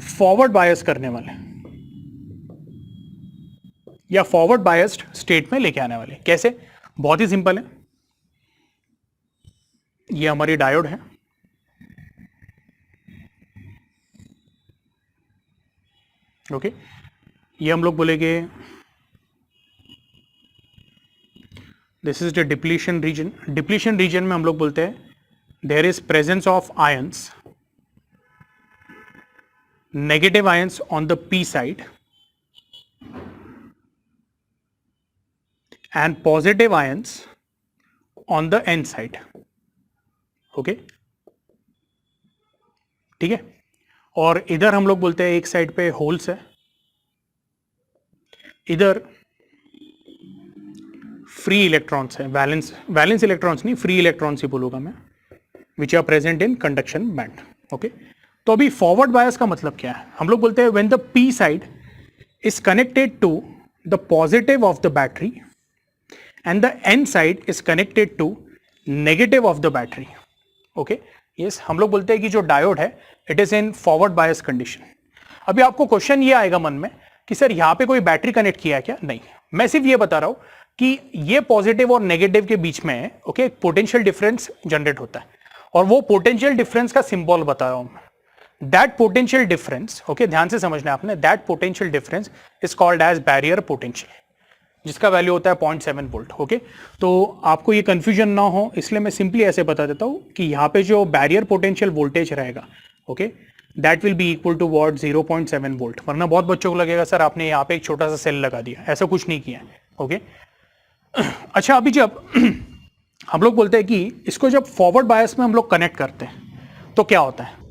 Speaker 1: फॉरवर्ड बायस करने वाले हैं या फॉरवर्ड बायस्ड स्टेट में लेके आने वाले। कैसे? बहुत ही सिंपल है। ये हमारी डायोड है ओके ये हम लोग बोलेंगे this is the depletion region. Depletion region में हम लोग बोलते हैं there is presence of ions, negative ions on the P side and positive ions on the N side. Okay, ठीक है, और इधर हम लोग बोलते हैं एक साइड पे होल्स है इधर फ्री इलेक्ट्रॉन्स है, वैलेंस इलेक्ट्रॉन्स नहीं, फ्री इलेक्ट्रॉन्स ही बोलूंगा मैं, which are present in conduction band. Okay, तो अभी फॉरवर्ड बायस का मतलब क्या है? हम लोग बोलते हैं when the P side is connected to the positive of the battery and the N side is connected to negative of the battery. Okay, yes, हम लोग बोलते हैं कि जो डायोड है it is in forward bias condition. अभी आपको question ये आएगा मन में कि सर यहां पे कोई बैटरी कनेक्ट किया है क्या? नहीं, मैं सिर्फ ये बता रहा हूं कि ये पॉजिटिव और नेगेटिव के बीच में ओके एक पोटेंशियल डिफरेंस जनरेट होता है, और वो पोटेंशियल डिफरेंस का सिंबल बता रहा हूं मैं। दैट पोटेंशियल डिफरेंस, ओके ध्यान से समझना है आपने, that potential difference is called as barrier potential, जिसका वैल्यू होता है 0.7 वोल्ट। ओके, तो आपको ये कंफ्यूजन ना हो इसलिए मैं सिंपली ऐसे बता देता हूं कि यहाँ पे जो बैरियर पोटेंशियल वोल्टेज रहेगा okay that will be equal to what 0.7 volt. वरना बहुत बच्चों को लगेगा सर आपने यहाँ पे एक छोटा सा सेल लगा दिया, ऐसा कुछ नहीं किया है। ओके, अच्छा, अभी जब हम लोग बोलते हैं कि इसको जब फॉरवर्ड बायस में हम लोग कनेक्ट करते हैं तो क्या होता है?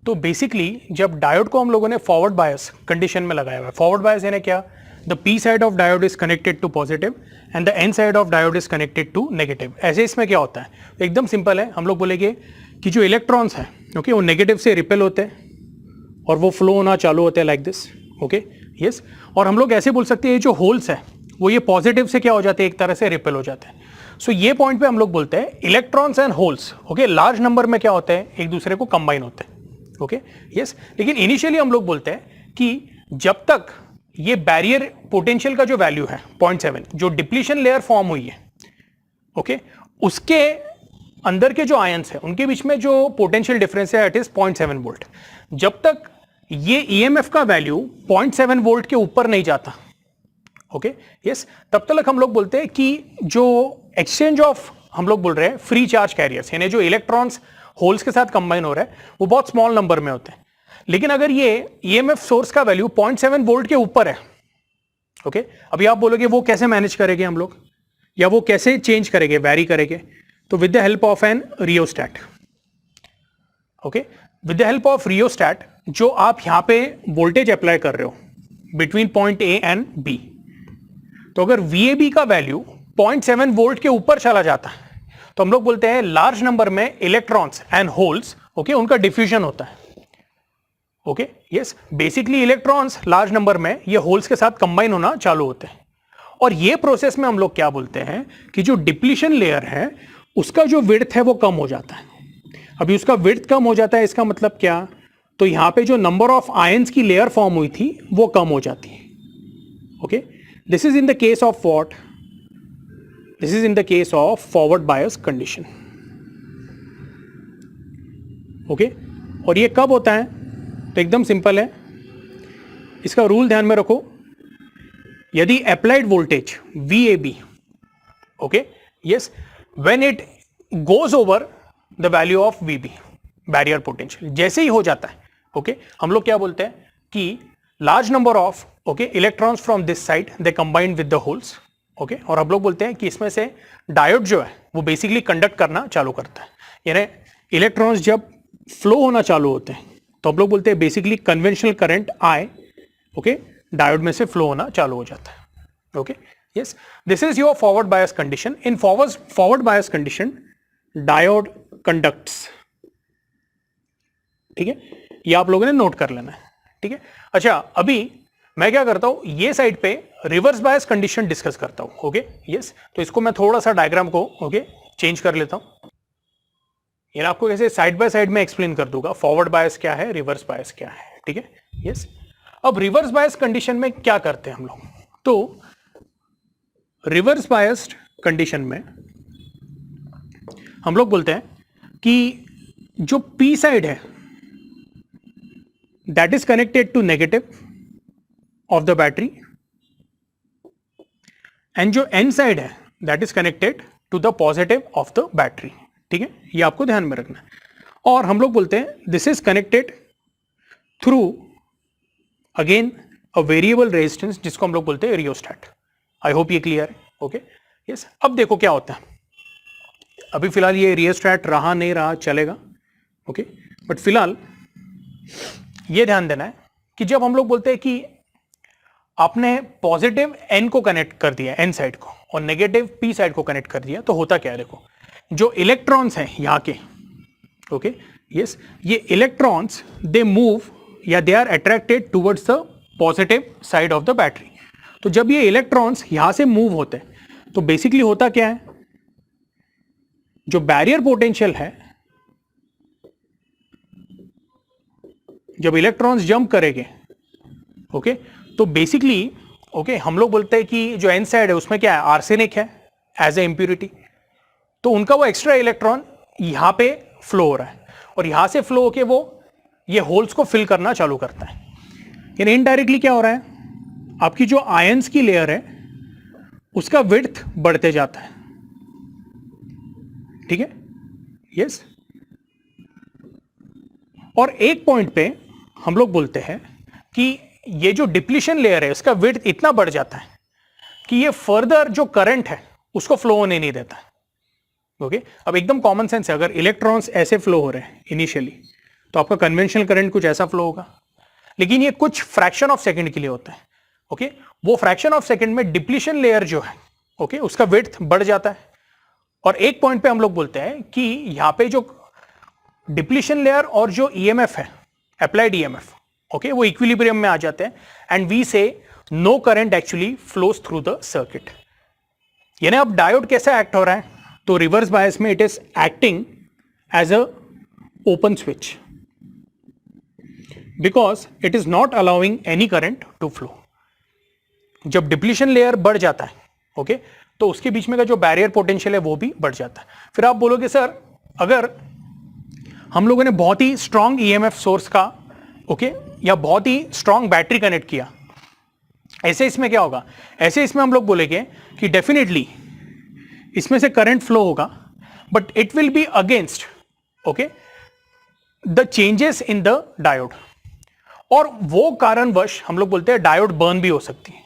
Speaker 1: तो बेसिकली जब डायोड को हम लोगों ने फॉरवर्ड बायस कंडीशन में लगाया हुआ है, फॉरवर्ड बायस यानी क्या? The P side of diode is connected to positive and the N side of diode is connected to negative. ऐसे इसमें क्या होता है? एकदम सिंपल है, हम लोग बोलेंगे कि जो इलेक्ट्रॉन्स हैं ओके वो नेगेटिव से रिपेल होते हैं और वो फ्लो होना चालू होते हैं लाइक दिस। ओके, यस, और हम लोग ऐसे बोल सकते हैं जो होल्स है वो ये पॉजिटिव से क्या हो जाते हैं, एक तरह से रिपेल हो जाते हैं। सो ये पॉइंट पे हम लोग बोलते हैं electrons and holes okay large number में क्या होते हैं, एक दूसरे को कंबाइन होते हैं। ओके, यस, लेकिन इनिशियली हम लोग बोलते हैं कि जब तक ये बैरियर पोटेंशियल का जो वैल्यू है 0.7, जो डिप्लीशन लेयर फॉर्म हुई है ओके उसके अंदर के जो आयंस है उनके बीच में जो पोटेंशियल डिफरेंस है इट इज 0.7 वोल्ट। जब तक ये ईएमएफ का वैल्यू 0.7 वोल्ट के ऊपर नहीं जाता ओके यस, तब तक हम लोग बोलते हैं कि जो एक्सचेंज ऑफ हम लोग बोल रहे हैं फ्री चार्ज कैरियर्स, यानी जो इलेक्ट्रॉन्स होल्स के साथ कंबाइन हो रहा है वो बहुत स्मॉल नंबर में होते हैं। लेकिन अगर ये ईएमएफ सोर्स का वैल्यू 0.7 वोल्ट के ऊपर है ओके, अभी आप बोलोगे वो कैसे मैनेज करेंगे हम लोग, या वो कैसे चेंज करेंगे, वैरी करेंगे? तो with the help of an rheostat. Okay, with the help of rheostat जो आप यहां पे वोल्टेज अप्लाई कर रहे हो between point A and B, तो अगर VAB का वैल्यू 0.7 वोल्ट के ऊपर चला जाता है तो हम लोग बोलते हैं लार्ज नंबर में इलेक्ट्रॉन्स एंड होल्स ओके उनका डिफ्यूजन होता है। Okay, yes, basically electrons large number में ये होल्स के साथ कंबाइन होना चालू होते हैं, और ये प्रोसेस में हम लोग क्या बोलते हैं कि जो डिप्लीशन लेयर है उसका जो विड्थ है वो कम हो जाता है। अभी उसका विड्थ कम हो जाता है, इसका मतलब क्या? तो यहां पे जो नंबर ऑफ आयंस की लेयर फॉर्म हुई थी वो कम हो जाती है। Okay, this is in the case of what? This is in the case of forward bias condition. Okay, और ये कब होता है? तो एकदम सिंपल है, इसका रूल ध्यान में रखो। यदि applied voltage VAB okay yes when it goes over the value of VB barrier potential, जैसे ही हो जाता है ओके हम लोग क्या बोलते हैं कि large number of okay electrons from this side they combined with the holes okay, और हम लोग बोलते हैं कि इसमें से डायोड जो है वो बेसिकली कंडक्ट करना चालू करता है। यानी इलेक्ट्रॉन्स जब फ्लो होना चालू होते हैं तो हम लोग बोलते हैं basically conventional current I okay diode में से फ्लो होना चालू हो जाता है। Okay, yes, this is your forward bias condition. In forward bias condition diode conducts. ठीक है, ये आप लोगों ने नोट कर लेना है। ठीक है, अच्छा, अभी मैं क्या करता हूं, ये साइड पे रिवर्स बायस कंडीशन डिस्कस करता हूं। ओके, यस, तो इसको मैं थोड़ा सा डायग्राम को ओके चेंज कर लेता हूं, ये आपको कैसे साइड बाय साइड में एक्सप्लेन कर दूंगा फॉरवर्ड बायस क्या है, रिवर्स बायस क्या है। ठीक है, यस, अब रिवर्स बायस कंडीशन में क्या करते हैं हम लोग? तो रिवर्स बायस्ड कंडीशन में हम लोग बोलते हैं कि जो पी साइड है that is connected to negative of the battery and जो एन साइड है that is connected to the positive of the battery. ठीक है, ये आपको ध्यान में रखना है। और हम लोग बोलते हैं this is connected through again a variable resistance जिसको हम लोग बोलते हैं रियोस्टैट। आई होप ये क्लियर है। ओके, यस, अब देखो क्या होता है। अभी फिलहाल ये रियोस्टैट रहा नहीं रहा चलेगा ओके, बट फिलहाल ये ध्यान देना है कि जब हम लोग बोलते हैं कि आपने पॉजिटिव एन को कनेक्ट कर दिया, एन साइड को, और नेगेटिव पी साइड को कनेक्ट कर दिया, तो होता क्या है देखो, जो इलेक्ट्रॉन्स हैं यहाँ के, ओके यस, ये इलेक्ट्रॉन्स दे मूव या they are attracted towards the positive side of the battery. तो जब ये इलेक्ट्रॉन्स यहां से मूव होते हैं तो बेसिकली होता क्या है, जो बैरियर पोटेंशियल है, जब इलेक्ट्रॉन्स जंप करेंगे, ओके, तो बेसिकली ओके हम लोग बोलते हैं कि जो एन साइड है उसमें क्या है, आर्सेनिक है एज ए इंप्यूरिटी, तो उनका वो एक्स्ट्रा इलेक्ट्रॉन यहां पे फ्लो हो रहा है और यहां से फ्लो होके वो ये होल्स को फिल करना चालू करता है। यानी इनडायरेक्टली क्या हो रहा है, आपकी जो आयंस की लेयर है उसका विड्थ बढ़ते जाता है, ठीक है, यस। और एक पॉइंट पे हम लोग बोलते हैं कि ये जो डिप्लीशन लेयर है उसका विड्थ इतना बढ़ जाता है कि ये फर्दर जो करंट है उसको फ्लो होने नहीं देता, ओके। अब एकदम कॉमन सेंस है, अगर इलेक्ट्रॉन्स ऐसे फ्लो हो रहे हैं इनिशियली तो आपका कन्वेंशनल करंट कुछ ऐसा फ्लो होगा, लेकिन ये कुछ फ्रैक्शन ऑफ सेकंड के लिए होता है, ओके। वो फ्रैक्शन ऑफ सेकंड में डिप्लीशन लेयर जो है, ओके, उसका विड्थ बढ़ जाता है और एक पॉइंट पे हम लोग बोलते हैं कि यहां पे जो डिप्लीशन लेयर और जो ईएमएफ है, अप्लाइड ईएमएफ, ओके, वो इक्विलिब्रियम में आ जाते हैं and we say no current actually flows through the circuit. यानी अब डायोड कैसा एक्ट हो रहा है, तो रिवर्स बायस में it is acting as a open switch because it is not allowing any current to flow. जब डिप्लीशन लेयर बढ़ जाता है, ओके, तो उसके बीच में का जो बैरियर पोटेंशियल है वो भी बढ़ जाता है। फिर आप बोलोगे सर अगर हम लोगों ने बहुत ही स्ट्रांग ईएमएफ सोर्स का, ओके, या बहुत ही स्ट्रांग बैटरी कनेक्ट किया, ऐसे इसमें क्या होगा, ऐसे इसमें हम लोग बोलेंगे कि डेफिनेटली इसमें से करंट फ्लो होगा but it will be against, okay, the changes in the diode, और वो कारणवश हम लोग बोलते हैं डायोड बर्न भी हो सकती है,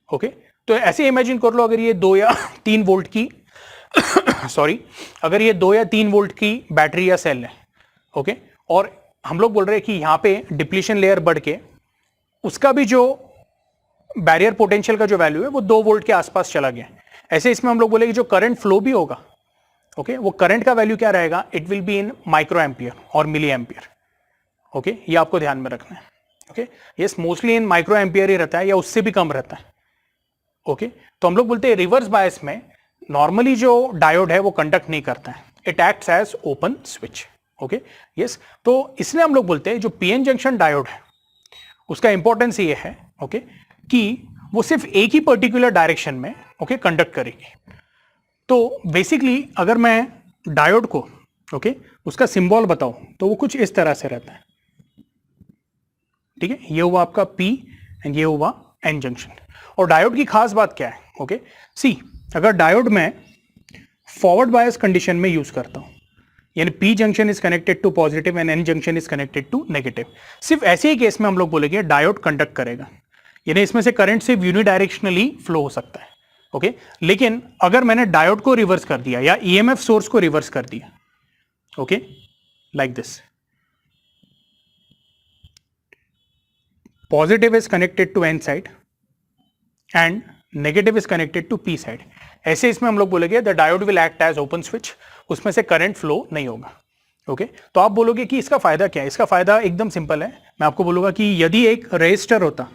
Speaker 1: ओके। तो ऐसे इमेजिन कर लो, अगर ये 2 या 3 वोल्ट की सॉरी, अगर ये 2 या 3 वोल्ट की बैटरी या सेल है, ओके, और हम लोग बोल रहे हैं कि यहां पे डिप्लीशन लेयर बढ़ के उसका भी जो बैरियर पोटेंशियल का जो वैल्यू है वो 2 वोल्ट के आसपास चला गया। ऐसे इसमें हम लोग बोले कि जो करंट फ्लो भी होगा, ओके, वो करंट का वैल्यू क्या रहेगा, it will be in micro ampere और मिली एम्पियर, ओके, ये आपको ध्यान में रखना है, okay. Yes, mostly in micro ampere ही रहता है या उससे भी कम रहता है, ओके। तो हम लोग बोलते हैं रिवर्स बायस में नॉर्मली जो डायोड है वो कंडक्ट नहीं करता है, it acts as open switch, okay, yes. तो इसलिए हम लोग बोलते हैं जो पीएन जंक्शन डायोड है उसका इंपॉर्टेंस ये है, ओके, कि वो सिर्फ एक ही पर्टिकुलर डायरेक्शन में, ओके, कंडक्ट करेगी। तो बेसिकली अगर मैं डायोड को, ओके, उसका सिंबल बताऊं तो वो कुछ इस तरह से रहता है, ठीक है। ये हुआ आपका पी एंड ये हुआ एन जंक्शन। और डायोड की खास बात क्या है, ओके, सी, अगर डायोड में फॉरवर्ड बायस कंडीशन में यूज करता हूं, यानी P junction is connected to positive and N junction is connected to negative, सिर्फ ऐसे ही केस में हम लोग बोलेंगे डायोड कंडक्ट करेगा, यानी इसमें से करंट सिर्फ यूनिडायरेक्शनली फ्लो हो सकता है, ओके। लेकिन अगर मैंने डायोड को रिवर्स कर दिया या ईएमएफ सोर्स को रिवर्स कर दिया, okay, like this, positive is connected to N side and negative is connected to P side, ऐसे इसमें हम लोग बोलेंगे the diode will act as open switch, उसमें से करंट फ्लो नहीं होगा, ओके। तो आप बोलोगे कि इसका फायदा क्या है, इसका फायदा एकदम सिंपल है। मैं आपको बोलूंगा कि यदि एक रेजिस्टर होता,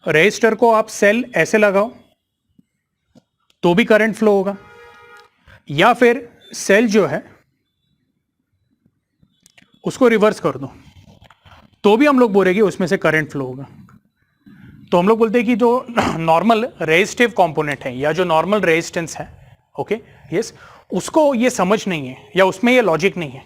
Speaker 1: रेजिस्टर को आप सेल ऐसे लगाओ तो भी करंट फ्लो होगा, या फिर सेल जो है उसको रिवर्स कर दो तो भी हम लोग बोलेंगे उसमें से करंट फ्लो होगा। तो हम लोग बोलते हैं कि जो नॉर्मल रेजिस्टिव कंपोनेंट है या जो नॉर्मल रेजिस्टेंस है, ओके, यस, उसको ये समझ नहीं है या उसमें ये लॉजिक नहीं है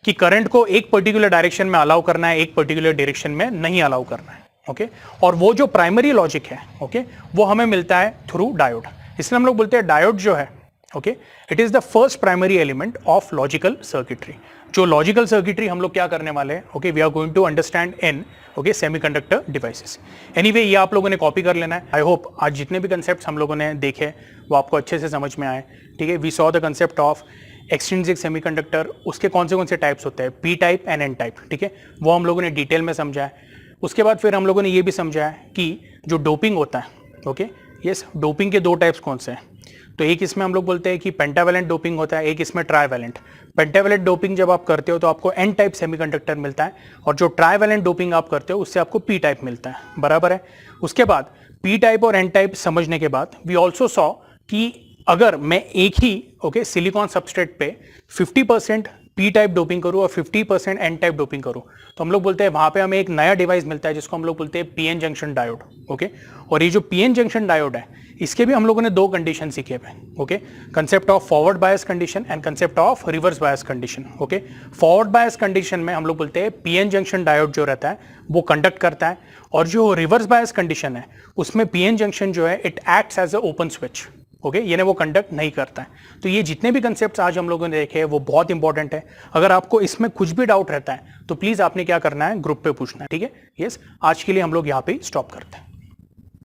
Speaker 1: कि करंट को एक पर्टिकुलर डायरेक्शन में अलाउ करना है, एक पर्टिकुलर डायरेक्शन में नहीं अलाउ करना है, ओके। और वो जो प्राइमरी लॉजिक है, ओके, वो हमें मिलता है थ्रू डायोड। इसलिए हम लोग बोलते हैं डायोड जो है, okay, it is the first primary element of logical circuitry. जो लॉजिकल सर्किटरी हम लोग क्या करने वाले हैं, okay, we are going to understand in, okay, semiconductor devices. Anyway, ये आप लोगों ने कॉपी कर लेना है। आई होप आज जितने भी कंसेप्ट हम लोगों ने देखे वो आपको अच्छे से समझ में आए, ठीक है। We saw the concept of extrinsic semiconductor, उसके कौन से टाइप्स होते हैं, P type and N type, ठीक है, वो हम लोगों ने डिटेल में समझा है। उसके बाद फिर हम लोगों ने ये भी समझा है कि जो डोपिंग होता है, ओके यस, डोपिंग के दो टाइप्स कौन से हैं। तो एक इसमें हम लोग बोलते हैं कि पेंटावेलेंट डोपिंग होता है, एक इसमें ट्राइवेलेंट। पेंटावेलेंट डोपिंग जब आप करते हो तो आपको एन टाइप सेमीकंडक्टर मिलता है, और जो ट्राइवेलेंट डोपिंग आप करते हो उससे आपको पी टाइप मिलता है, बराबर है। उसके बाद पी टाइप और एन टाइप समझने के बाद वी ऑल्सो सॉ कि अगर मैं एक ही सिलिकॉन सबस्ट्रेट पे 50% पी टाइप डोपिंग करूं और 50% एन टाइप डोपिंग करूं, तो हम लोग बोलते हैं वहां पे हमें एक नया डिवाइस मिलता है जिसको हम लोग बोलते हैं पीएन जंक्शन डायोड, ओके। और ये जो पीएन जंक्शन डायोड है, इसके भी हम लोगों ने दो कंडीशन सीखे हुए, okay, concept of forward bias condition and concept of reverse bias condition, okay. Forward bias condition में हम लोग बोलते हैं पीएन जंक्शन डायोड जो रहता है वो कंडक्ट करता है, और जो रिवर्स बायस कंडीशन है उसमें पीएन जंक्शन जो है it acts as a open switch, okay, यानी वो कंडक्ट नहीं करता है। तो ये जितने भी कंसेप्ट्स आज हम लोगों ने देखे हैं वो बहुत इंपॉर्टेंट है। अगर आपको इसमें कुछ भी डाउट रहता है तो प्लीज आपने क्या करना है, ग्रुप पे पूछना है, ठीक है। यस, आज के लिए हम लोग यहाँ पे स्टॉप करते हैं।